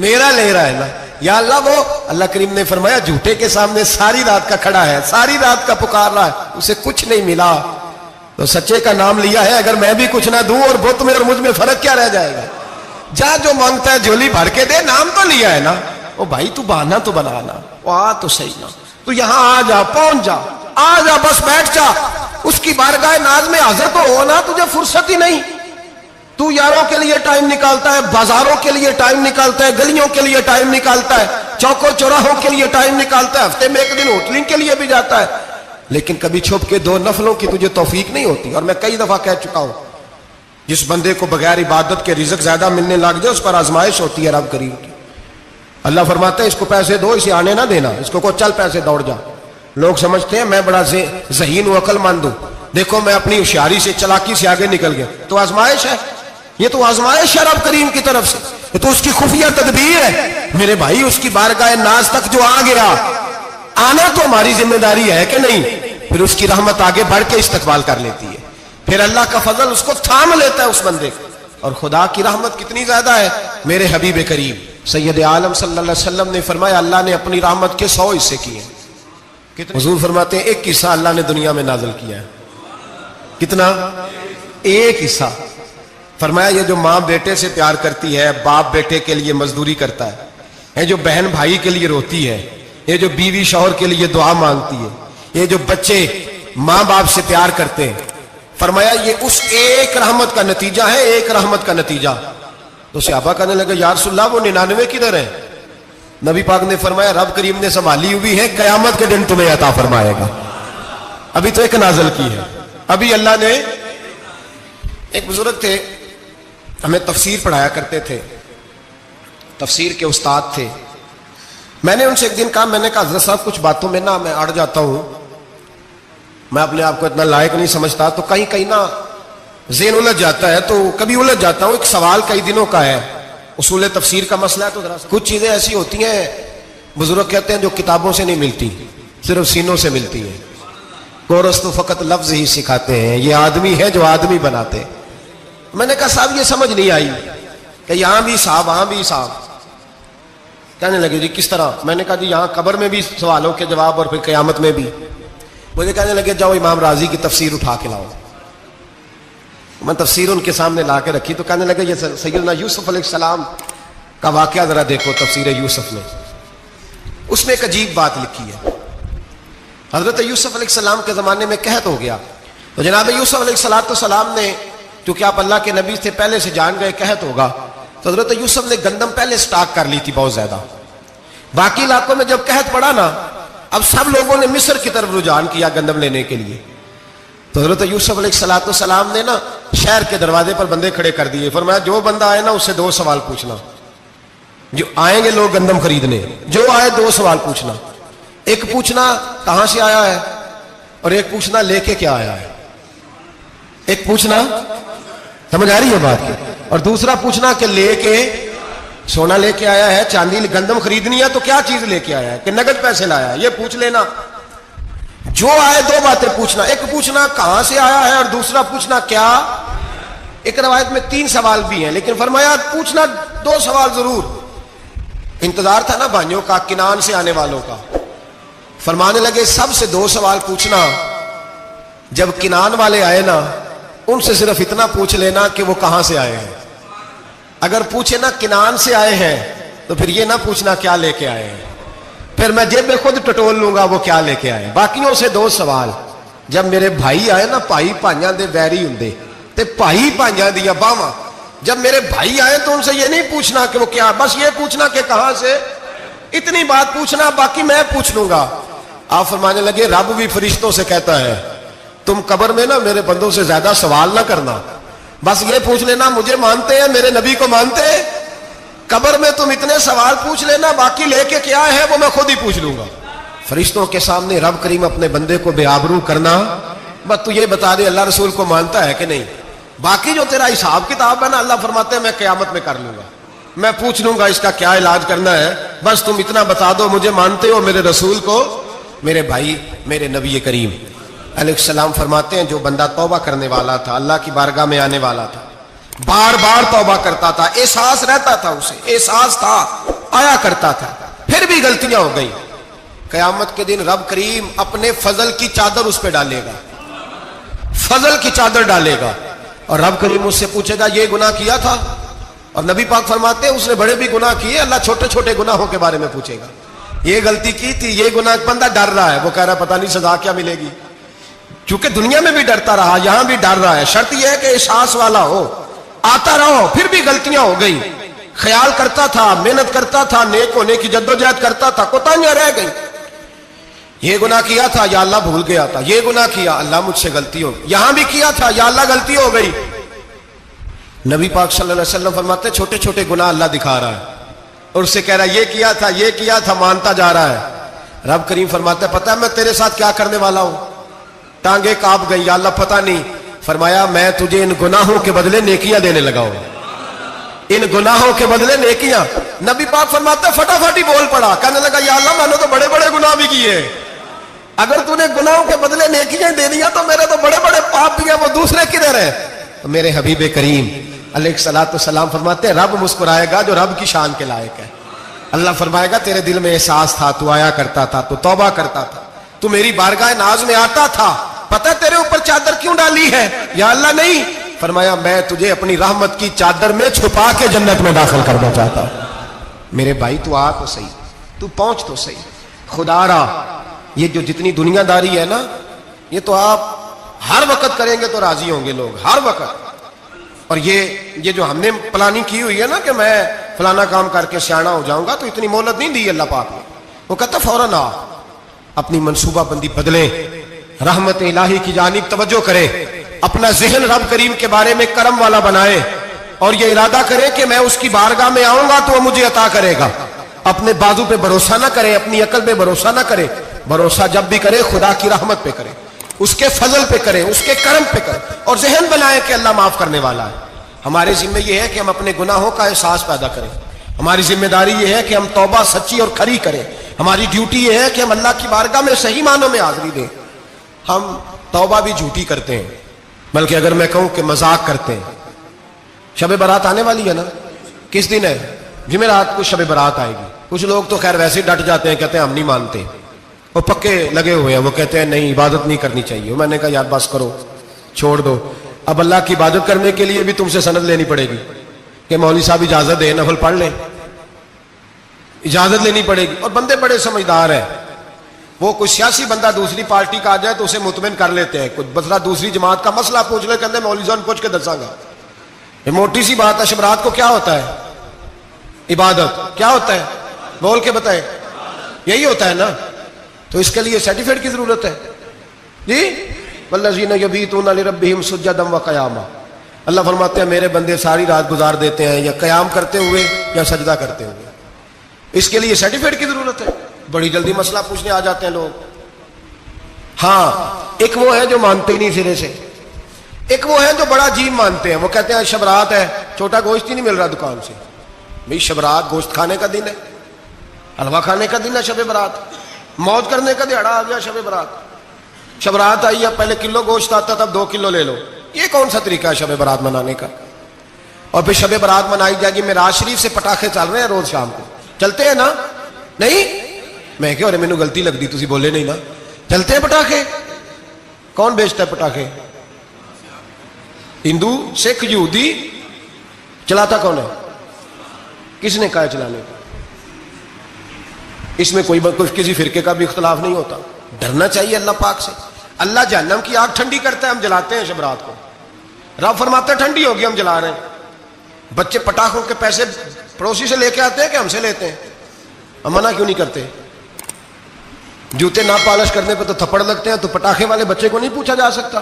میرا لے رہا ہے نا. یا اللہ وہ اللہ کریم نے فرمایا جھوٹے کے سامنے ساری رات کا کھڑا ہے, ساری رات کا پکار رہا ہے, اسے کچھ نہیں ملا, تو سچے کا نام لیا ہے. اگر میں بھی کچھ نہ دوں اور بت میں اور مجھ میں فرق کیا رہ جائے گا؟ جا جو مانگتا ہے جھولی بھر کے دے, نام تو لیا ہے نا. او بھائی تو بہانا تو بنانا, آ تو صحیح نا, تو یہاں آ جا, پہنچ جا, آ جا, بس بیٹھ جا, اس کی بارگاہ ناز میں حاضر تو ہونا. تجھے فرصت ہی نہیں. تو یاروں کے لیے ٹائم نکالتا ہے, بازاروں کے لیے ٹائم نکالتا ہے, گلیوں کے لیے ٹائم نکالتا ہے, چوکوں چوراہوں کے لیے ٹائم نکالتا ہے, ہفتے میں ایک دن ہوٹلنگ کے لیے بھی جاتا ہے, لیکن کبھی چھپ کے 2 نفلوں کی تجھے توفیق نہیں ہوتی. اور میں کئی دفعہ کہہ چکا ہوں, جس بندے کو بغیر عبادت کے رزق زیادہ ملنے لگ جائے اس پر آزمائش ہوتی ہے رب کریم کی. اللہ فرماتا ہے اس کو پیسے دو, اسے آنے نہ دینا, اس کو چل پیسے دوڑ جا. لوگ سمجھتے ہیں میں بڑا ذہین و عقل مند ہوں, دیکھو میں اپنی ہوشیاری سے, چلاکی سے آگے نکل گیا. تو آزمائش ہے, یہ تو آزمائش ہے رب کریم کی طرف سے, یہ تو اس کی خفیہ تدبیر ہے. میرے بھائی اس کی بارگاہ ناز تک جو آ گیا, آنا تو ہماری ذمہ داری ہے کہ نہیں, پھر اس کی رحمت آگے بڑھ کے استقبال کر لیتی ہے, پھر اللہ کا فضل اس کو تھام لیتا ہے اس بندے کو. اور خدا کی رحمت کتنی زیادہ ہے. میرے حبیب کریم سید عالم صلی اللہ علیہ وسلم نے فرمایا اللہ نے اپنی رحمت کے 100 حصے کیے. حضور فرماتے ہیں ایک حصہ اللہ نے دنیا میں نازل کیا ہے. کتنا؟ ایک حصہ. فرمایا یہ جو ماں بیٹے سے پیار کرتی ہے, باپ بیٹے کے لیے مزدوری کرتا ہے, یہ جو بہن بھائی کے لیے روتی ہے, یہ جو بیوی شوہر کے لیے دعا مانگتی ہے, یہ جو بچے ماں باپ سے پیار کرتے ہیں, فرمایا یہ اس ایک رحمت کا نتیجہ ہے, ایک رحمت کا نتیجہ. تو صحابہ کہنے لگے یا رسول اللہ وہ 99 کدھر ہیں؟ نبی پاک نے فرمایا رب کریم نے سنبھالی ہوئی ہے, قیامت کے دن تمہیں عطا فرمائے گا. ابھی تو ایک نازل کی ہے, ابھی اللہ نے. ایک بزرگ تھے ہمیں تفسیر پڑھایا کرتے تھے, تفسیر کے استاد تھے. میں نے ان سے ایک دن کہا, میں نے کہا حضرت صاحب کچھ باتوں میں نا میں اڑ جاتا ہوں, میں اپنے آپ کو اتنا لائق نہیں سمجھتا, تو کہیں کہیں نا ذہن الجھ جاتا ہے, تو کبھی الجھ جاتا ہوں. ایک سوال کئی دنوں کا ہے, اصول تفسیر کا مسئلہ ہے, تو ذرا کچھ چیزیں ایسی ہوتی ہیں بزرگ کہتے ہیں جو کتابوں سے نہیں ملتی, صرف سینوں سے ملتی ہیں. کورس تو فقط لفظ ہی سکھاتے ہیں, یہ آدمی ہے جو آدمی بناتے. میں نے کہا صاحب یہ سمجھ نہیں آئی کہ یہاں بھی صاحب وہاں بھی صاحب. کہنے لگے جی کس طرح؟ میں نے کہا جی یہاں قبر میں بھی سوالوں کے جواب اور پھر قیامت میں بھی. مجھے کہنے لگے جاؤ امام راضی کی تفسیر اٹھا کے لاؤ. میں تفسیر ان کے سامنے لا کے رکھی, تو کہنے لگے یہ سیدنا یوسف علیہ السلام کا واقعہ ذرا دیکھو تفسیر یوسف میں, اس میں ایک عجیب بات لکھی ہے. حضرت یوسف علیہ السلام کے زمانے میں قحط ہو گیا, تو جناب یوسف علیہ السلام نے, کیونکہ آپ اللہ کے نبی سے پہلے سے جان گئے قحط ہوگا, تو حضرت یوسف نے گندم پہلے سٹاک کر لی تھی بہت زیادہ. باقی علاقوں میں جب قحط پڑا نا, اب سب لوگوں نے مصر کی طرف رجحان کیا گندم لینے کے لیے. تو حضرت یوسف علیہ السلام نے نا شہر کے دروازے پر بندے کھڑے کر دیے. فرمایا جو بندہ آئے نا اس سے 2 سوال پوچھنا. جو آئیں گے لوگ گندم خریدنے, جو آئے 2 سوال پوچھنا. ایک پوچھنا کہاں سے آیا ہے, اور ایک پوچھنا لے کے کیا آیا ہے. ایک پوچھنا, سمجھ آ رہی ہے بات کی, اور دوسرا پوچھنا کہ لے کے سونا لے کے آیا ہے, چاندی گندم خریدنی ہے تو کیا چیز لے کے آیا ہے, کہ نگد پیسے لایا ہے, یہ پوچھ لینا. جو آئے 2 باتیں پوچھنا, ایک پوچھنا کہاں سے آیا ہے اور دوسرا پوچھنا کیا. ایک روایت میں 3 سوال بھی ہیں, لیکن فرمایا پوچھنا 2 سوال ضرور. انتظار تھا نا بھائیوں کا کنان سے آنے والوں کا. فرمانے لگے سب سے 2 سوال پوچھنا, جب کنان والے آئے نا ان سے صرف اتنا پوچھ لینا کہ وہ کہاں سے آئے ہیں. اگر پوچھے نا کنان سے آئے ہیں تو پھر یہ نہ پوچھنا کیا لے کے آئے ہیں, پھر میں جیب میں خود ٹٹول لوں گا وہ کیا لے کے آئے. باقیوں سے 2 سوال. جب میرے بھائی آئے نا, بھائی بھائیاں دے ویری ہوندے تے بھائی بھائیاں دیا باواں, جب میرے بھائی آئے تو ان سے یہ نہیں پوچھنا کہ وہ کیا, بس یہ پوچھنا کہ کہاں سے, اتنی بات پوچھنا, باقی میں پوچھ لوں گا. آپ فرمانے لگے رب بھی فرشتوں سے کہتا ہے تم قبر میں نا میرے بندوں سے زیادہ سوال نہ کرنا, بس یہ پوچھ لینا مجھے مانتے ہیں, میرے نبی کو مانتے ہیں. قبر میں تم اتنے سوال پوچھ لینا, باقی لے کے کیا ہے وہ میں خود ہی پوچھ لوں گا. فرشتوں کے سامنے رب کریم اپنے بندے کو بے آبرو کرنا, بس تو یہ بتا دے اللہ رسول کو مانتا ہے کہ نہیں. باقی جو تیرا حساب کتاب ہے نا, اللہ فرماتے ہیں میں قیامت میں کر لوں گا, میں پوچھ لوں گا اس کا کیا علاج کرنا ہے, بس تم اتنا بتا دو مجھے مانتے ہو, میرے رسول کو, میرے بھائی, میرے نبی کریم. علیہ السلام فرماتے ہیں جو بندہ توبہ کرنے والا تھا، اللہ کی بارگاہ میں آنے والا تھا، بار بار توبہ کرتا تھا، احساس رہتا تھا، اسے احساس تھا، آیا کرتا تھا، پھر بھی غلطیاں ہو گئی، قیامت کے دن رب کریم اپنے فضل کی چادر اس پہ ڈالے گا، فضل کی چادر ڈالے گا، اور رب کریم اس سے پوچھے گا یہ گناہ کیا تھا؟ اور نبی پاک فرماتے ہیں اس نے بڑے بھی گناہ کیے، اللہ چھوٹے چھوٹے گناہوں کے بارے میں پوچھے گا، یہ غلطی کی تھی، یہ گناہ، بندہ ڈر رہا ہے، وہ کہہ رہا ہے پتہ نہیں سزا کیا ملے گی، کیونکہ دنیا میں بھی ڈرتا رہا، یہاں بھی ڈر رہا ہے، شرط یہ ہے کہ احساس والا ہو، آتا رہو، پھر بھی غلطیاں ہو گئی، خیال کرتا تھا، محنت کرتا تھا، نیک ہونے کی جدوجہد کرتا تھا، کوتاہیاں رہ گئی، یہ گناہ کیا تھا یا اللہ بھول گیا تھا، یہ گناہ کیا اللہ مجھ سے غلطی ہو گئی، یہاں بھی کیا تھا یا اللہ غلطی ہو گئی۔ نبی پاک صلی اللہ علیہ وسلم فرماتے ہیں چھوٹے چھوٹے گناہ اللہ دکھا رہا ہے اور اس سے کہہ رہا ہے یہ کیا تھا، مانتا جا رہا ہے۔ رب کریم فرماتا ہے پتہ ہے میں تیرے ساتھ کیا کرنے والا ہوں؟ ٹانگیں کانپ گئی، یا اللہ پتہ نہیں، فرمایا میں تجھے ان گناہوں کے بدلے نیکیاں دینے لگا ہوں، ان گناہوں کے بدلے نیکیاں۔ نبی پاک فرماتا ہے فٹافٹ ہی بول پڑا، کہنے لگا یا اللہ میں نے تو بڑے بڑے گناہ بھی کیے، اگر تو نے گناہوں کے بدلے نیکیاں دے دیا تو میرے تو بڑے بڑے پاپ بھی ہیں، وہ دوسرے کدھر ہیں؟ تو میرے حبیب کریم علیہ الصلوۃ والسلام فرماتے ہیں رب مسکرائے گا جو رب کی شان کے لائق ہے۔ اللہ فرمائے گا تیرے دل میں احساس تھا، تو آیا کرتا تھا، تو توبہ کرتا تھا، تو میری بارگاہ ناز میں آتا تھا، پتہ تیرے اوپر چادر کیوں ڈالی ہے؟ یا اللہ نہیں، فرمایا میں تجھے اپنی رحمت کی چادر میں چھپا کے جنت میں داخل کرنا چاہتا ہوں۔ میرے بھائی تو آ تو صحیح، تو پہنچ تو صحیح، خدا را یہ جو جتنی دنیا داری ہے نا، یہ تو آپ ہر وقت کریں گے تو راضی ہوں گے لوگ، ہر وقت۔ اور یہ جو ہم نے پلاننگ کی ہوئی ہے نا کہ میں فلانا کام کر کے سیاڑا ہو جاؤں گا، تو اتنی مہلت نہیں دی اللہ پاک نے، وہ کہتا فوراً آ، اپنی منصوبہ بندی بدلیں، رحمت الہی کی جانب توجہ کریں، اپنا ذہن رب کریم کے بارے میں کرم والا بنائے، اور یہ ارادہ کرے کہ میں اس کی بارگاہ میں آؤں گا تو وہ مجھے عطا کرے گا۔ اپنے بازو پہ بھروسہ نہ کرے، اپنی عقل پہ بھروسہ نہ کرے، بھروسہ جب بھی کرے خدا کی رحمت پہ کرے، اس کے فضل پہ کرے، اس کے کرم پہ کرے، اور ذہن بنائے کہ اللہ معاف کرنے والا ہے۔ ہمارے ذمہ یہ ہے کہ ہم اپنے گناہوں کا احساس پیدا کریں، ہماری ذمہ داری یہ ہے کہ ہم توبہ سچی اور کھری کریں، ہماری ڈیوٹی یہ ہے کہ ہم اللہ کی بارگاہ میں صحیح معنوں میں حاضری دیں۔ ہم توبہ بھی جھوٹی کرتے ہیں، بلکہ اگر میں کہوں کہ مذاق کرتے ہیں۔ شب برات آنے والی ہے نا، کس دن ہے؟ جمعرات کو شب برات آئے گی۔ کچھ لوگ تو خیر ویسے ڈٹ جاتے ہیں، کہتے ہیں ہم نہیں مانتے، وہ پکے لگے ہوئے ہیں، وہ کہتے ہیں نہیں عبادت نہیں کرنی چاہیے۔ میں نے کہا یار بس کرو، چھوڑ دو، اب اللہ کی عبادت کرنے کے لیے بھی تم سے سند لینی پڑے گی کہ مولوی صاحب اجازت دے، نفل پڑھ لیں، اجازت لینی پڑے گی۔ اور بندے بڑے سمجھدار ہیں، وہ کوئی سیاسی بندہ دوسری پارٹی کا آ جائے تو اسے مطمئن کر لیتے ہیں، کچھ مسئلہ دوسری جماعت کا مسئلہ پوچھ لے، کہتے ہیں مولوی صاحب پوچھ کے دساں گا۔ یہ موٹی سی بات ہے، شب رات کو کیا ہوتا ہے؟ عبادت۔ کیا ہوتا ہے؟ بول کے بتائے، یہی ہوتا ہے نا، تو اس کے لیے سرٹیفکیٹ کی ضرورت ہے جی؟ والذین یبیتون لربہم سجدا وقیاما، اللہ فرماتے ہیں میرے بندے ساری رات گزار دیتے ہیں یا قیام کرتے ہوئے یا سجدہ کرتے ہوئے، اس کے لیے سرٹیفکیٹ کی ضرورت ہے؟ بڑی جلدی مسئلہ پوچھنے آ جاتے ہیں لوگ۔ ہاں، ایک وہ ہے جو مانتے ہی نہیں سرے سے، ایک وہ ہے جو بڑا عجیب مانتے ہیں، وہ کہتے ہیں شب رات ہے، چھوٹا گوشت ہی نہیں مل رہا دکان سے۔ بھئی شب رات گوشت کھانے کا دن ہے، حلوہ کھانے کا دن ہے، شب برات موج کرنے کا دیہڑا آ گیا شب برات۔ شب رات آئی ہے، پہلے کلو گوشت آتا تھا، 2 کلو لے لو، یہ کون سا طریقہ ہے شب برات منانے کا؟ اور پھر شب برات منائی جائے گی، معراج شریف سے پٹاخے چل رہے ہیں روز شام کو، چلتے ہیں نا؟ نہیں، میں کہ مینوں غلطی لگ دی، تسی بولے نہیں نا، چلتے ہیں پٹاخے؟ کون بیچتا ہے پٹاخے؟ ہندو، سکھ، یہودی؟ چلاتا کون ہے؟ کس نے کہا ہے چلانے کا؟ اس میں کوئی کسی فرقے کا بھی اختلاف نہیں ہوتا۔ ڈرنا چاہیے اللہ پاک سے۔ اللہ جہنم کی آگ ٹھنڈی کرتا ہے، ہم جلاتے ہیں شب رات کو، رب فرماتا ہے ٹھنڈی ہوگی ہم جلا رہے ہیں۔ بچے پٹاخوں کے پیسے پڑوسی سے لے کے آتے ہیں کہ ہم سے لیتے ہیں؟ ہم منع کیوں نہیں کرتے؟ جوتے نہ پالش کرنے پہ تو تھپڑ لگتے ہیں، تو پٹاخے والے بچے کو نہیں پوچھا جا سکتا؟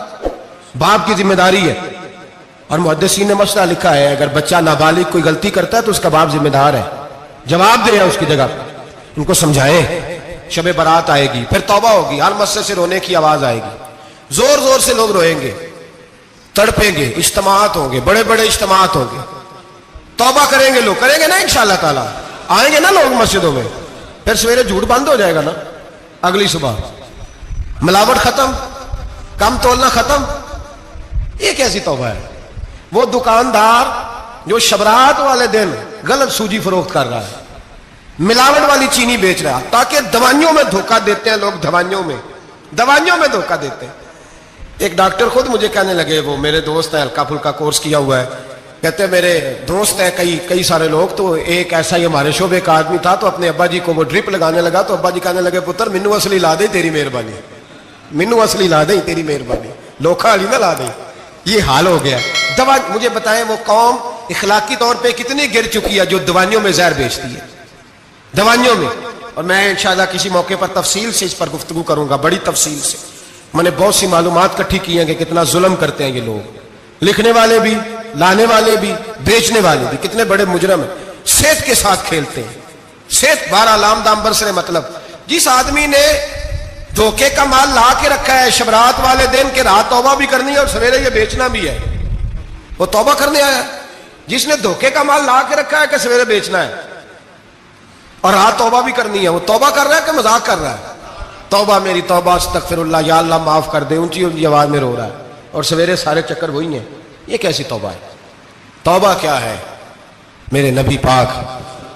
باپ کی ذمہ داری ہے۔ اور محدثین نے مسئلہ لکھا ہے، اگر بچہ نابالغ کوئی غلطی کرتا ہے تو اس کا باپ ذمہ دار ہے، جواب دے اس کی جگہ پہ۔ ان کو سمجھائیں، شب برات آئے گی، پھر توبہ ہوگی، ہر مسجد سے رونے کی آواز آئے گی، زور زور سے لوگ روئیں گے، تڑپیں گے، اجتماعات ہوں گے، بڑے بڑے اجتماعات ہوں گے، توبہ کریں گے لوگ، کریں گے نا انشاءاللہ تعالیٰ، آئیں گے نا لوگ مسجدوں میں، پھر سویرے جھوٹ بند ہو جائے گا نا، اگلی صبح ملاوٹ ختم، کم تولنا ختم. یہ کیسی توبہ ہے؟ وہ دکاندار جو شبرات والے دن غلط سوجی فروخت کر رہا ہے, ملاوٹ والی چینی بیچ رہا ہے, تاکہ دوائیوں میں دھوکہ دیتے ہیں لوگ, دوائیوں میں دھوکہ دیتے ہیں. ایک ڈاکٹر خود مجھے کہنے لگے, وہ میرے دوست ہیں, ہلکا پھلکا کورس کیا ہوا ہے, کہتے ہیں میرے دوست ہیں کئی سارے لوگ, تو ایک ایسا ہی ہمارے شعبے کا آدمی تھا, تو اپنے ابا جی کو وہ ڈرپ لگانے لگا, تو ابا جی کہنے لگے پتر مینو اصلی لا دے تیری مہربانی, مینو اصلی لا دے تیری مہربانی, لوکھا علی نہ لا دے. یہ حال ہو گیا. دوا مجھے بتائیں وہ قوم اخلاقی طور پہ کتنی گر چکی ہے جو دوائیوں میں زہر بیچتی ہے, دوائیوں میں. اور میں انشاءاللہ کسی موقع پر تفصیل سے اس پر گفتگو کروں گا, بڑی تفصیل سے. میں نے بہت سی معلومات اکٹھی کی ہیں کہ کتنا ظلم کرتے ہیں یہ لوگ, لکھنے والے بھی, لانے والے بھی, بیچنے والے بھی, کتنے بڑے مجرم ہیں. صحت کے ساتھ کھیلتے ہیں, صحت بارہ لام دام برسر. مطلب جس آدمی نے دھوکے کا مال لا کے رکھا ہے شبرات والے دن کے رات توبہ بھی کرنی ہے اور سویرے یہ بیچنا بھی ہے, وہ توبہ کرنے آیا. جس نے دھوکے کا مال لا کے رکھا ہے کہ سویرے بیچنا ہے اور رات توبہ بھی کرنی ہے, وہ توبہ کر رہا ہے کہ مذاق کر رہا ہے؟ توبہ میری توبہ, استغفر اللہ, یا اللہ معاف کر دے, اونچی اونچی آواز میں رو رہا ہے, اور سویرے سارے چکر وہی ہیں. یہ کیسی توبہ ہے؟ توبہ کیا ہے؟ میرے نبی پاک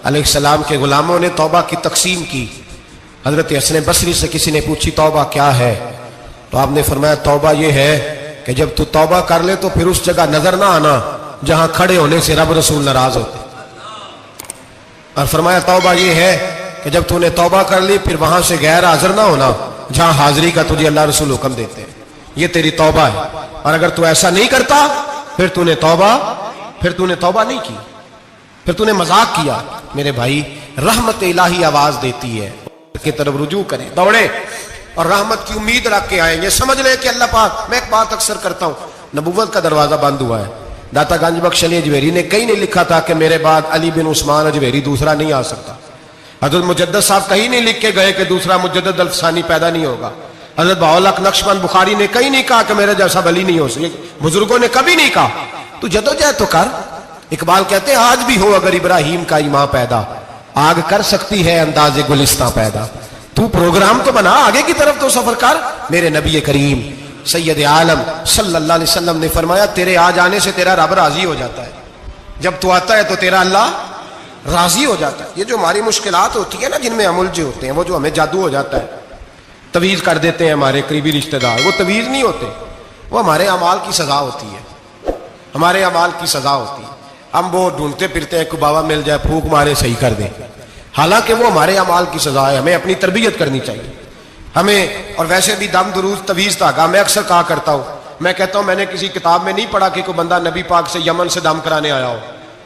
علیہ السلام کے غلاموں نے توبہ کی تقسیم کی. حضرت حسن بصری سے کسی نے پوچھی توبہ کیا ہے, تو آپ نے فرمایا توبہ یہ ہے کہ جب تو توبہ کر لے تو پھر اس جگہ نظر نہ آنا جہاں کھڑے ہونے سے رب رسول ناراض ہوتے, اور فرمایا توبہ یہ ہے کہ جب تو نے توبہ کر لی پھر وہاں سے غیر حاضر نہ ہونا جہاں حاضری کا تجھے اللہ رسول حکم دیتے ہیں. یہ تیری توبہ ہے. اور اگر تو ایسا نہیں کرتا پھر تو نے توبہ نہیں کی, پھر تو نے مذاق کیا. میرے بھائی رحمت الہی آواز دیتی ہے کی طرف رجوع کریں, دوڑیں اور رحمت کی امید رکھ کے آئیں. یہ سمجھ لیں کہ اللہ پاک, میں ایک بات اکثر کرتا ہوں, نبوت کا دروازہ بند ہوا ہے. داتا گنج بخش علی اجویری نے کہیں نہیں لکھا تھا کہ میرے بعد علی بن عثمان اجویری دوسرا نہیں آ سکتا. حضرت مجدد صاحب کہیں نہیں لکھ کے گئے کہ دوسرا مجدد الفسانی پیدا نہیں ہوگا. حضرت بہاءالحق نقشبند بخاری نے کہیں نہیں کہا کہ میرے جیسا ولی نہیں ہو سکے. بزرگوں نے کبھی نہیں کہا. تو جدوجہد تو کر. اقبال کہتے ہیں آج بھی ہو اگر ابراہیم کا ایمان پیدا, آگ کر سکتی ہے انداز گلستاں پیدا. تو پروگرام تو بنا, آگے کی طرف تو سفر کر. میرے نبی کریم سید عالم صلی اللہ علیہ وسلم نے فرمایا تیرے آ جانے سے تیرا رب راضی ہو جاتا ہے. جب تو آتا ہے تو تیرا اللہ راضی ہو جاتا ہے. یہ جو ہماری مشکلات ہوتی ہے نا, جن میں عمل جو ہوتے ہیں, وہ جو ہمیں جادو ہو جاتا ہے, تویز کر دیتے ہیں ہمارے قریبی رشتہ دار, وہ تویز نہیں ہوتے, وہ ہمارے اعمال کی سزا ہوتی ہے, ہمارے اعمال کی سزا ہوتی ہے. ہم وہ ڈھونڈتے پھرتے ہیں کہ بابا مل جائے پھونک مارے صحیح کر دیں, حالانکہ وہ ہمارے اعمال کی سزا ہے. ہمیں اپنی تربیت کرنی چاہیے ہمیں. اور ویسے بھی دم دروز تویز دھاگا میں اکثر کہا کرتا ہوں, میں کہتا ہوں میں نے کسی کتاب میں نہیں پڑھا کہ کوئی بندہ نبی پاک سے یمن سے دم کرانے آیا ہو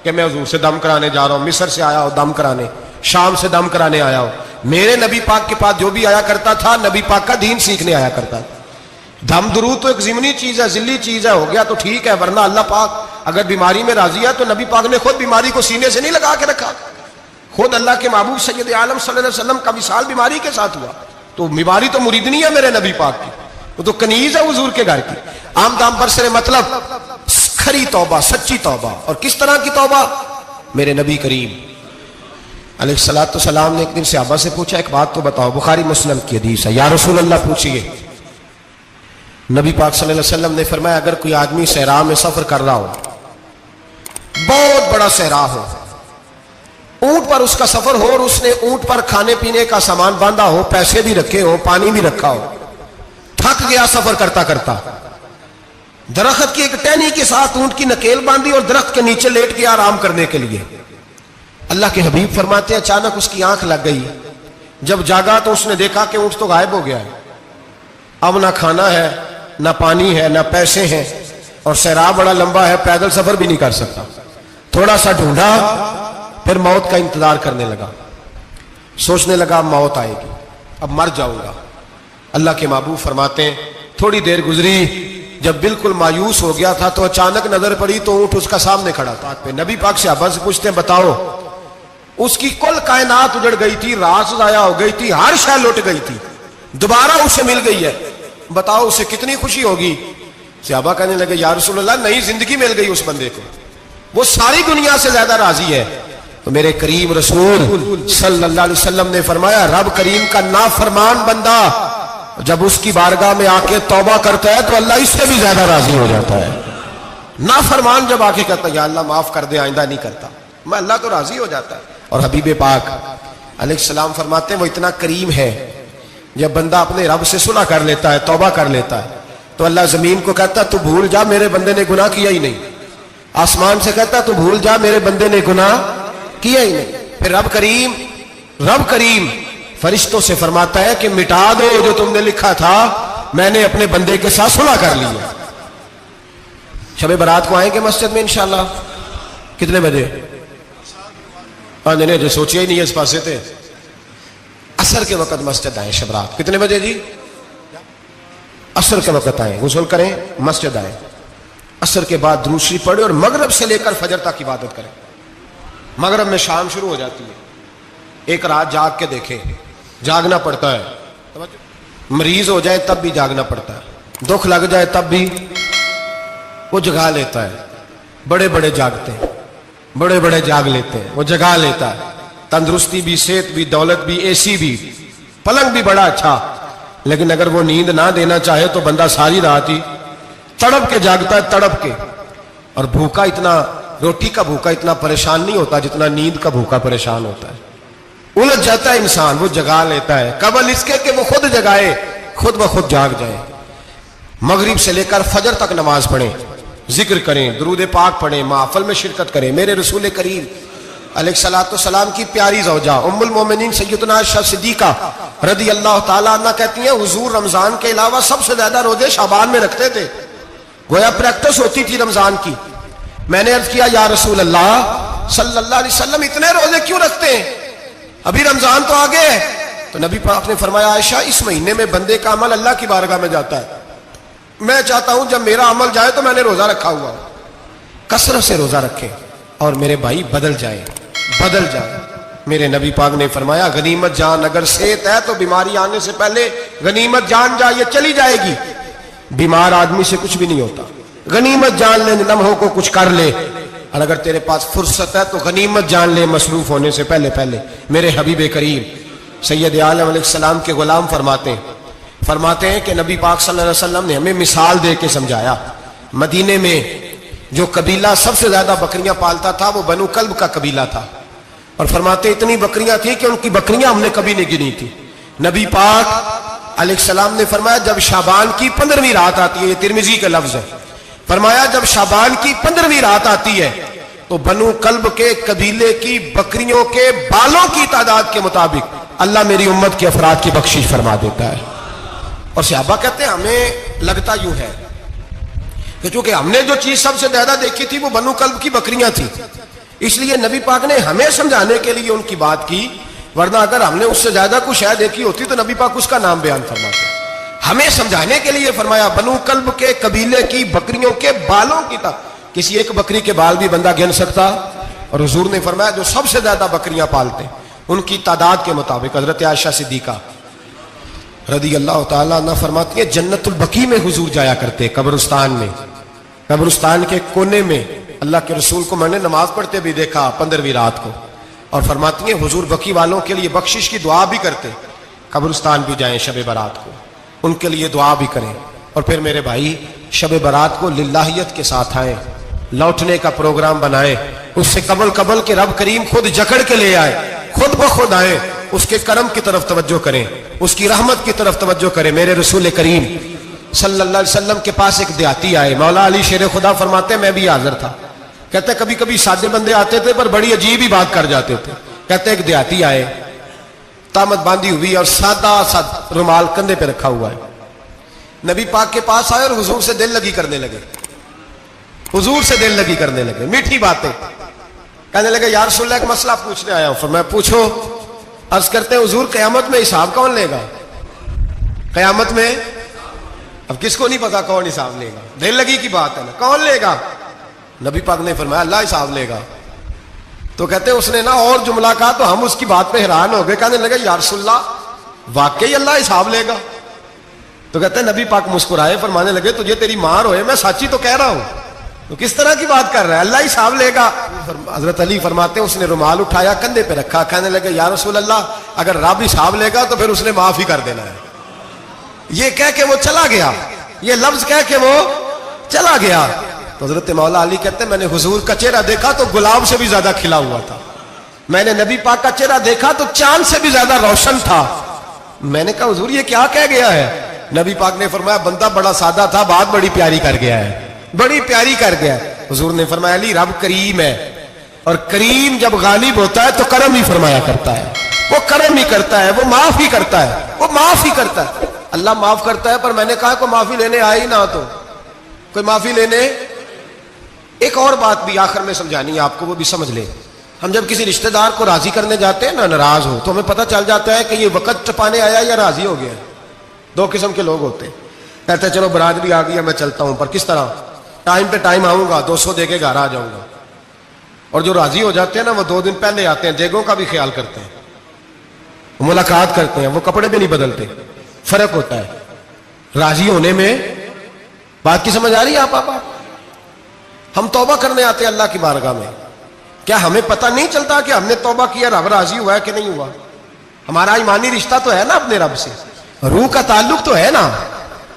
کہ میں حضور سے دم کرانے جا رہا ہوں, مصر سے آیا ہو دم کرانے, شام سے دم کرانے آیا ہو. میرے نبی پاک کے پاس جو بھی آیا کرتا تھا نبی پاک کا دین سیکھنے آیا کرتا تھا. دم درود تو ایک ضمنی چیز ہے, ذلی چیز ہے, ہو گیا تو ٹھیک ہے, ورنہ اللہ پاک اگر بیماری میں راضی ہے تو نبی پاک نے خود بیماری کو سینے سے نہیں لگا کے رکھا. خود اللہ کے محبوب سید عالم صلی اللہ علیہ وسلم کا وصال بیماری کے ساتھ ہوا, تو بیماری تو مریدنی ہے میرے نبی پاک کی, وہ تو کنیز ہے حضور کے گھر کی. عام دام برسر مطلب کھری توبہ, سچی توبہ. اور کس طرح کی توبہ؟ میرے نبی کریم علیہ الصلوۃ والسلام نے ایک دن صحابہ سے پوچھا ایک بات تو بتاؤ, بخاری مسلم کی حدیث ہے, یا رسول اللہ پوچھئے. نبی پاک صلی اللہ علیہ وسلم نے فرمایا اگر کوئی آدمی صحرا میں سفر کر رہا ہو, بہت بڑا صحرا ہو, اونٹ پر اس کا سفر ہو, اور اس نے اونٹ پر کھانے پینے کا سامان باندھا ہو, پیسے بھی رکھے ہو, پانی بھی رکھا ہو, تھک گیا سفر کرتا کرتا, درخت کی ایک ٹہنی کے ساتھ اونٹ کی نکیل باندھی اور درخت کے نیچے لیٹ گیا آرام کرنے کے لیے. اللہ کے حبیب فرماتے ہیں اچانک اس کی آنکھ لگ گئی. جب جاگا تو اس نے دیکھا کہ اونٹ تو غائب ہو گیا ہے. اب نہ کھانا ہے, نہ پانی ہے, نہ پیسے ہیں, اور صحرا بڑا لمبا ہے, پیدل سفر بھی نہیں کر سکتا. تھوڑا سا ڈھونڈا, پھر موت کا انتظار کرنے لگا, سوچنے لگا موت آئے گی, اب مر جاؤں گا. اللہ کے محبوب فرماتے ہیں تھوڑی دیر گزری, جب بالکل مایوس ہو گیا تھا تو اچانک نظر پڑی تو اونٹ اس کا سامنے کھڑا تھا. نبی پاک صحابہ سے پوچھتے ہیں بتاؤ, اس کی کل کائنات اجڑ گئی تھی, رات ضائع ہو گئی تھی, ہر شے لٹ گئی تھی, دوبارہ اسے مل گئی ہے, بتاؤ اسے کتنی خوشی ہوگی. صحابہ کہنے لگے یا رسول اللہ نئی زندگی مل گئی اس بندے کو, وہ ساری دنیا سے زیادہ راضی ہے. تو میرے کریم رسول صلی اللہ علیہ وسلم نے فرمایا رب کریم کا نافرمان بندہ جب اس کی بارگاہ میں آ کے توبہ کرتا ہے تو اللہ اس سے بھی زیادہ راضی ہو جاتا ہے. نافرمان جب آ کے کہتا ہے یا اللہ معاف کر دے آئندہ نہیں کرتا, میں اللہ تو راضی ہو جاتا ہے. اور حبیب پاک علیہ السلام فرماتے ہیں وہ اتنا کریم ہے, جب بندہ اپنے رب سے صلح کر لیتا ہے, توبہ کر لیتا ہے, تو اللہ زمین کو کہتا ہے تو بھول جا میرے بندے نے گناہ کیا ہی نہیں. آسمان سے کہتا ہے تو بھول جا میرے بندے نے گناہ کیا ہی نہیں. پھر رب کریم فرشتوں سے فرماتا ہے کہ مٹا دو جو تم نے لکھا تھا, میں نے اپنے بندے کے ساتھ صلح کر لی ہے. شب برات کو آئیں گے مسجد میں انشاءاللہ. کتنے بجے؟ نہیں جو سوچیا ہی نہیں ہے اس پاسے تھے. عصر کے وقت مسجد آئیں شب رات. کتنے بجے جی؟ عصر کے وقت آئیں, غسل کریں, مسجد آئیں, عصر کے بعد درود شریف پڑھیں اور مغرب سے لے کر فجر تک عبادت کریں. مغرب میں شام شروع ہو جاتی ہے. ایک رات جاگ کے دیکھیں, جاگنا پڑتا ہے. مریض ہو جائے تب بھی جاگنا پڑتا ہے, دکھ لگ جائے تب بھی وہ جگا لیتا ہے. بڑے بڑے جاگتے ہیں, بڑے بڑے جاگ لیتے ہیں, وہ جگا لیتا ہے. تندرستی بھی, صحت بھی, دولت بھی, اے سی بھی, پلنگ بھی بڑا اچھا, لیکن اگر وہ نیند نہ دینا چاہے تو بندہ ساری رات ہی تڑپ کے جاگتا ہے, تڑپ کے. اور بھوکا اتنا, روٹی کا بھوکا اتنا پریشان نہیں ہوتا جتنا نیند کا بھوکا پریشان ہوتا ہے. الجھ جاتا ہے انسان, وہ جگا لیتا ہے قبل اس کے کہ وہ خود جگائے, خود بخود جاگ جائے. مغرب سے لے کر فجر تک نماز پڑھیں, ذکر کریں, درود پاک پڑھیں, محفل میں شرکت کریں. میرے رسول کریم علیہ الصلوۃ والسلام کی پیاری زوجہ ام المومنین سیدنا عائشہ صدیقہ رضی اللہ تعالیٰ عنہ کہتی ہیں حضور رمضان کے علاوہ سب سے زیادہ روزے شعبان میں رکھتے تھے, گویا پریکٹس ہوتی تھی رمضان کی. میں نے عرض کیا یا رسول اللہ صلی اللہ علیہ وسلم اتنے روزے کیوں رکھتے ہیں, ابھی رمضان تو آگے ہے. تو نبی پاک نے فرمایا عائشہ اس مہینے میں بندے کا عمل اللہ کی بارگاہ میں جاتا ہے, میں چاہتا ہوں جب میرا عمل جائے تو میں نے روزہ رکھا ہوا, کثرت سے روزہ رکھیں اور میرے بھائی بدل جائیں. میرے نبی پاک نے فرمایا غنیمت جان, اگر صحت ہے تو بیماری آنے سے پہلے غنیمت جان جائے, چلی جائے گی. بیمار آدمی سے کچھ بھی نہیں ہوتا, غنیمت جان لے, لمحوں کو کچھ کر لے. اور اگر تیرے پاس فرصت ہے تو غنیمت جان لے مصروف ہونے سے پہلے پہلے. میرے حبیب کریم سید عالم علیہ السلام کے غلام فرماتے ہیں کہ نبی پاک صلی اللہ علیہ وسلم نے ہمیں مثال دے کے سمجھایا. مدینے میں جو قبیلہ سب سے زیادہ بکریاں پالتا تھا وہ بنو کلب کا قبیلہ تھا, اور فرماتے اتنی بکریاں تھیں کہ ان کی بکریاں ہم نے کبھی نہیں گنی تھی. نبی پاک علیہ السلام نے فرمایا جب شعبان کی 15ویں رات آتی ہے, یہ ترمذی کا لفظ ہے, فرمایا جب شعبان کی 15ویں رات آتی ہے تو بنو کلب کے قبیلے کی بکریوں کے بالوں کی تعداد کے مطابق اللہ میری امت کے افراد کی بخشش فرما دیتا ہے. اور صحابہ کہتے ہیں ہمیں لگتا یوں ہے کہ چونکہ ہم نے جو چیز سب سے زیادہ دیکھی تھی وہ بنو کلب کی بکریاں تھیں, اس لیے نبی پاک نے ہمیں سمجھانے کے لیے ان کی بات کی, ورنہ اگر ہم نے اس سے زیادہ کچھ شے دیکھی ہوتی تو نبی پاک اس کا نام بیان فرماتے. ہمیں سمجھانے کے لیے فرمایا بنو کلب کے قبیلے کی بکریوں کے بالوں کی کسی ایک بکری کے بال بھی بندہ گن سکتا, اور حضور نے فرمایا جو سب سے زیادہ بکریاں پالتے ان کی تعداد کے مطابق حضرت عائشہ صدیقہ رضی اللہ تعالیٰ عنہ فرماتی ہیں جنت البقیع میں حضور جایا کرتے, قبرستان میں, قبرستان کے کونے میں. اللہ کے رسول کو میں نے نماز پڑھتے بھی دیکھا 15ویں رات کو, اور فرماتی ہیں حضور بقیع والوں کے لیے بخشش کی دعا بھی کرتے. قبرستان بھی جائیں شب برات کو, ان کے لیے دعا بھی کریں. اور پھر میرے بھائی شب برات کو للہیت کے ساتھ آئیں, لوٹنے کا پروگرام بنائیں, اس سے قبل کے رب کریم خود جکڑ کے لے آئے, خود بخود آئیں, اس کے کرم کی طرف توجہ کریں, اس کی رحمت کی طرف توجہ کریں. میرے رسول کریم صلی اللہ علیہ وسلم کے پاس ایک دیہاتی آئے, مولا علی شیر خدا فرماتے ہیں میں بھی حاضر تھا. کہتے کبھی کبھی سادے بندے آتے تھے پر بڑی عجیب ہی بات کر جاتے تھے. کہتے ایک دیہاتی آئے, تامت باندھی ہوئی اور سادہ سا رومال کندھے پہ رکھا ہوا ہے. نبی پاک کے پاس آئے اور حضور سے دل لگی کرنے لگے, حضور سے دل لگی کرنے لگے, میٹھی باتیں کہنے لگے یا رسول اللہ ایک مسئلہ پوچھنے آیا ہوں. فرمایا پوچھو. عرض کرتے ہیں حضور قیامت میں حساب کون لے گا؟ قیامت میں اب کس کو نہیں پتا کون حساب لے گا, دل لگی کی بات ہے نا, کون لے گا؟ نبی پاک نے فرمایا اللہ حساب لے گا. تو کہتے ہیں اس نے نا اور جملہ کہا تو ہم اس کی بات پہ حیران ہو گئے, کہنے لگے یا رسول اللہ واقعی اللہ حساب لے گا؟ تو کہتے ہیں نبی پاک مسکرائے, فرمانے لگے تجھے تیری مار ہوئے, میں سچی تو کہہ رہا ہوں, تو کس طرح کی بات کر رہا ہے, اللہ حساب لے گا. حضرت علی فرماتے ہیں اس نے رومال اٹھایا کندھے پہ رکھا, کہنے لگے یا رسول اللہ اگر رب حساب لے گا تو پھر اس نے معاف ہی کر دینا ہے. یہ کہہ کے وہ چلا گیا, یہ لفظ کہہ کے وہ چلا گیا. تو حضرت مولا علی کہتے ہیں میں نے حضور کا چہرہ دیکھا تو گلاب سے بھی زیادہ کھلا ہوا تھا, میں نے نبی پاک کا چہرہ دیکھا تو چاند سے بھی زیادہ روشن تھا. میں نے کہا حضور یہ کیا کہہ گیا ہے؟ نبی پاک نے فرمایا بندہ بڑا سادہ تھا, بات بڑی پیاری کر گیا ہے, بڑی پیاری کر گیا ہے. حضور نے فرمایا علی رب کریم ہے, اور کریم جب غالب ہوتا ہے تو کرم ہی فرمایا کرتا ہے, وہ کرم ہی کرتا ہے, وہ معاف ہی کرتا ہے, وہ معاف ہی کرتا ہے. اللہ معاف کرتا ہے. پر میں نے کہا کوئی معافی لینے آئے ہی نہ تو کوئی معافی لینے. ایک اور بات بھی آخر میں سمجھانی ہے آپ کو, وہ بھی سمجھ لیں. ہم جب کسی رشتہ دار کو راضی کرنے جاتے ہیں نا, ناراض ہو, تو ہمیں پتہ چل جاتا ہے کہ یہ وقت ٹپانے آیا یا راضی ہو گیا. دو قسم کے لوگ ہوتے ہیں, کہتے ہیں چلو برات بھی آ گئی, میں چلتا ہوں, پر کس طرح ٹائم پہ ٹائم آؤں گا, 200 دے کے گھر آ جاؤں گا. اور جو راضی ہو جاتے ہیں نا, وہ 2 دن پہلے آتے ہیں, دیگوں کا بھی خیال کرتے ہیں, ملاقات کرتے ہیں, وہ کپڑے بھی نہیں بدلتے. فرق ہوتا ہے راضی ہونے میں. بات کی سمجھ آ رہی ہے آپ؟ ہم توبہ کرنے آتے ہیں اللہ کی بارگاہ میں, کیا ہمیں پتہ نہیں چلتا کہ ہم نے توبہ کیا, رب راضی ہوا ہے کہ نہیں ہوا؟ ہمارا ایمانی رشتہ تو ہے نا اپنے رب سے, روح کا تعلق تو ہے نا,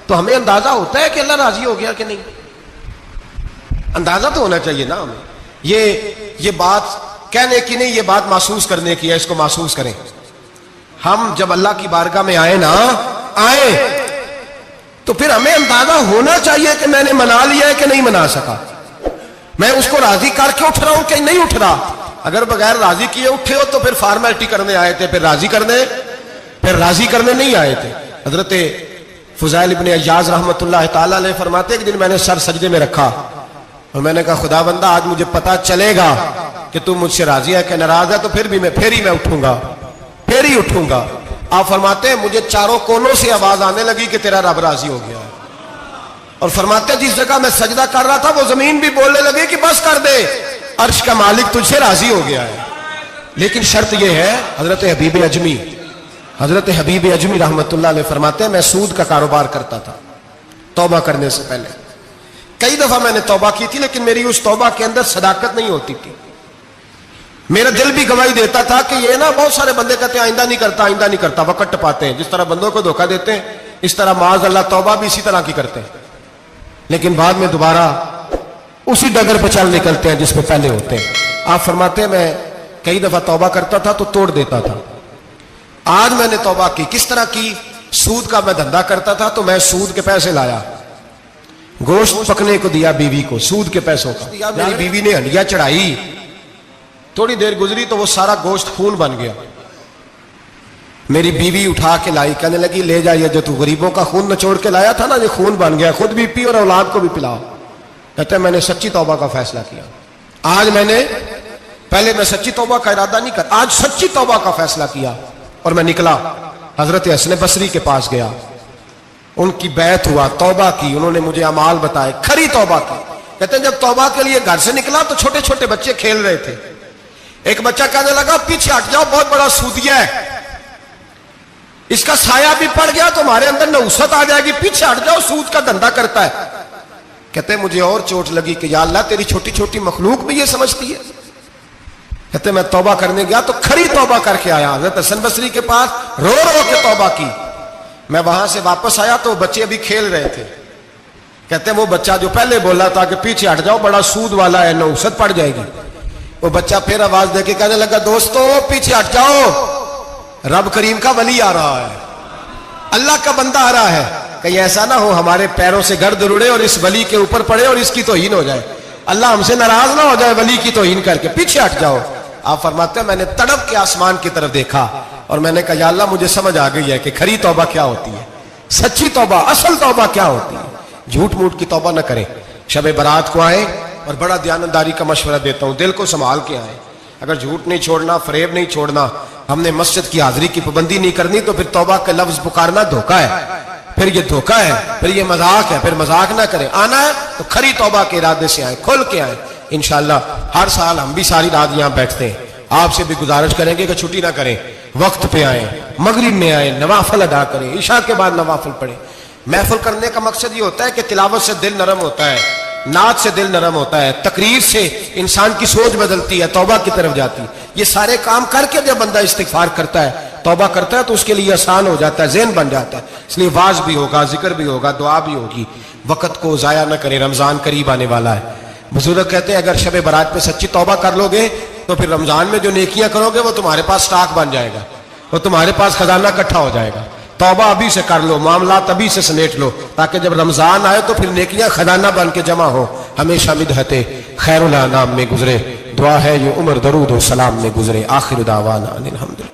تو ہمیں اندازہ ہوتا ہے کہ اللہ راضی ہو گیا کہ نہیں. اندازہ تو ہونا چاہیے نا ہمیں. یہ بات کہنے کی نہیں, یہ بات محسوس کرنے کی ہے, اس کو محسوس کریں. ہم جب اللہ کی بارگاہ میں آئے تو پھر ہمیں اندازہ ہونا چاہیے کہ میں نے منا لیا ہے کہ نہیں منا سکا, میں اس کو راضی کر کے اٹھ رہا ہوں کہ نہیں اٹھ رہا. اگر بغیر راضی کیے اٹھے ہو تو پھر فارمیلٹی کرنے آئے تھے, پھر راضی کرنے نہیں آئے تھے. حضرت فضیل ابن عیاض رحمۃ اللہ تعالی علیہ فرماتے کہ دن میں نے سر سجدے میں رکھا اور میں نے کہا خدا بندہ آج مجھے پتا چلے گا کہ تم مجھ سے راضی ہے کہ ناراض ہے, تو پھر ہی میں اٹھوں گا. آپ فرماتے ہیں مجھے چاروں کونوں سے آواز آنے لگی کہ تیرا رب راضی ہو گیا. اور فرماتے ہیں جس جگہ میں سجدہ کر رہا تھا وہ زمین بھی بولنے لگی کہ بس کر دے, عرش کا مالک تجھ سے راضی ہو گیا ہے. لیکن شرط یہ ہے, حضرت حبیب اجمی رحمت اللہ علیہ فرماتے ہیں میں سود کا کاروبار کرتا تھا توبہ کرنے سے پہلے. کئی دفعہ میں نے توبہ کی تھی, لیکن میری اس توبہ کے اندر صداقت نہیں ہوتی تھی. میرا دل بھی گواہی دیتا تھا کہ یہ نا بہت سارے بندے کہتے ہیں آئندہ نہیں کرتا, وقت ٹپاتے ہیں. جس طرح بندوں کو دھوکہ دیتے ہیں اس طرح معاذ اللہ توبہ بھی اسی طرح کی کرتے ہیں, لیکن بعد میں دوبارہ اسی ڈگر پہ چل نکلتے ہیں جس پہ پہلے ہوتے ہیں. آپ فرماتے ہیں میں کئی دفعہ توبہ کرتا تھا تو توڑ دیتا تھا. آج میں نے توبہ کی. کس طرح کی؟ سود کا میں دھندا کرتا تھا تو میں سود کے پیسے لایا, گوشت پکنے کو دیا بیوی کو, سود کے پیسوں کا. میری بیوی نے ہنڈیا چڑھائی, تھوڑی دیر گزری تو وہ سارا گوشت خون بن گیا. میری بیوی اٹھا کے لائی, کہنے لگی لے جائیے جو تو غریبوں کا خون نچوڑ کے لایا تھا نا, یہ خون بن گیا, خود بھی پی اور اولاد کو بھی پلاؤ. کہتے ہیں میں نے سچی توبہ کا فیصلہ کیا. آج پہلے میں سچی توبہ کا ارادہ نہیں کرتا, آج سچی توبہ کا فیصلہ کیا اور میں نکلا. حضرت حسن بصری کے پاس گیا, ان کی بیعت ہوا, توبہ کی, انہوں نے مجھے اعمال بتائے, کھری توبہ کی. کہتے ہیں جب توبہ کے لیے گھر سے نکلا تو چھوٹے چھوٹے بچے کھیل رہے تھے. ایک بچہ کہنے لگا پیچھے ہٹ جاؤ, بہت بڑا سودیا ہے, اس کا سایہ بھی پڑ گیا تو ہمارے اندر نحوست آ جائے گی, پیچھے ہٹ جاؤ, سود کا دھندا کرتا ہے. کہتے ہیں مجھے اور چوٹ لگی کہ یا اللہ تیری چھوٹی چھوٹی مخلوق بھی یہ سمجھتی ہے. کہتے ہیں میں توبہ کرنے گیا تو کھری توبہ کر کے آیا. حضرت حسن بصری کے پاس رو کے توبہ کی. میں وہاں سے واپس آیا تو بچے ابھی کھیل رہے تھے. کہتے ہیں وہ بچہ جو پہلے بولا تھا کہ پیچھے ہٹ جاؤ بڑا سود والا ہے, نحوست پڑ جائے گی, وہ بچہ پھر آواز دے کے کہنے لگا دوستو پیچھے ہٹ جاؤ, رب کریم کا ولی آ رہا ہے, اللہ کا بندہ آ رہا ہے. کہیں ایسا نہ ہو ہمارے پیروں سے گرد اڑے اور اس ولی کے اوپر پڑے اور اس کی توہین ہو جائے, اللہ ہم سے ناراض نہ ہو جائے ولی کی توہین کر کے, پیچھے ہٹ جاؤ. آپ فرماتے ہیں میں نے تڑپ کے آسمان کی طرف دیکھا اور میں نے کہا یا اللہ مجھے سمجھ آ گئی ہے کہ کھری توبہ کیا ہوتی ہے, سچی توبہ, اصل توبہ کیا ہوتی ہے. جھوٹ موٹ کی توبہ نہ کریں. شب برات کو آئیں, اور بڑا دیانتداری کا مشورہ دیتا ہوں, دل کو سنبھال کے آئیں. اگر جھوٹ نہیں چھوڑنا, فریب نہیں چھوڑنا, ہم نے مسجد کی حاضری کی پابندی نہیں کرنی تو پھر توبہ کا لفظ پکارنا دھوکہ ہے, پھر یہ دھوکہ ہے, پھر یہ مذاق ہے, پھر مذاق نہ کریں. آنا ہے تو کھری توبہ کے ارادے سے آئیں, کھل کے آئیں. انشاءاللہ ہر سال ہم بھی ساری رات یہاں بیٹھتے ہیں, آپ سے بھی گزارش کریں گے کہ چھٹی نہ کریں, وقت پہ آئیں, مغرب میں آئیں, نوافل ادا کریں, عشاء کے بعد نوافل پڑھیں. محفل کرنے کا مقصد یہ ہوتا ہے کہ تلاوت سے دل نرم ہوتا ہے, نعت سے دل نرم ہوتا ہے, تقریر سے انسان کی سوچ بدلتی ہے, توبہ کی طرف جاتی ہے. یہ سارے کام کر کے جب بندہ استغفار کرتا ہے توبہ کرتا ہے تو اس کے لیے آسان ہو جاتا ہے، ذہن بن جاتا ہے، اس لیے واز بھی ہوگا، ذکر بھی ہوگا، دعا بھی ہوگی۔ وقت کو ضائع نہ کریں، رمضان قریب آنے والا ہے۔ بزرگ کہتے ہیں اگر شب برات پہ سچی توبہ کر لو گے تو پھر رمضان میں جو نیکیاں کرو گے وہ تمہارے پاس سٹاک بن جائے گا، وہ تمہارے پاس خزانہ اکٹھا ہو جائے گا۔ توبہ ابھی سے کر لو، معاملات ابھی سے سمیٹ لو، تاکہ جب رمضان آئے تو پھر نیکیاں خزانہ بن کے جمع ہو۔ ہمیشہ مدحت خیر الانام میں گزرے، دعا ہے یہ عمر درود و سلام میں گزرے۔ آخر دعوانا ان الحمدللہ۔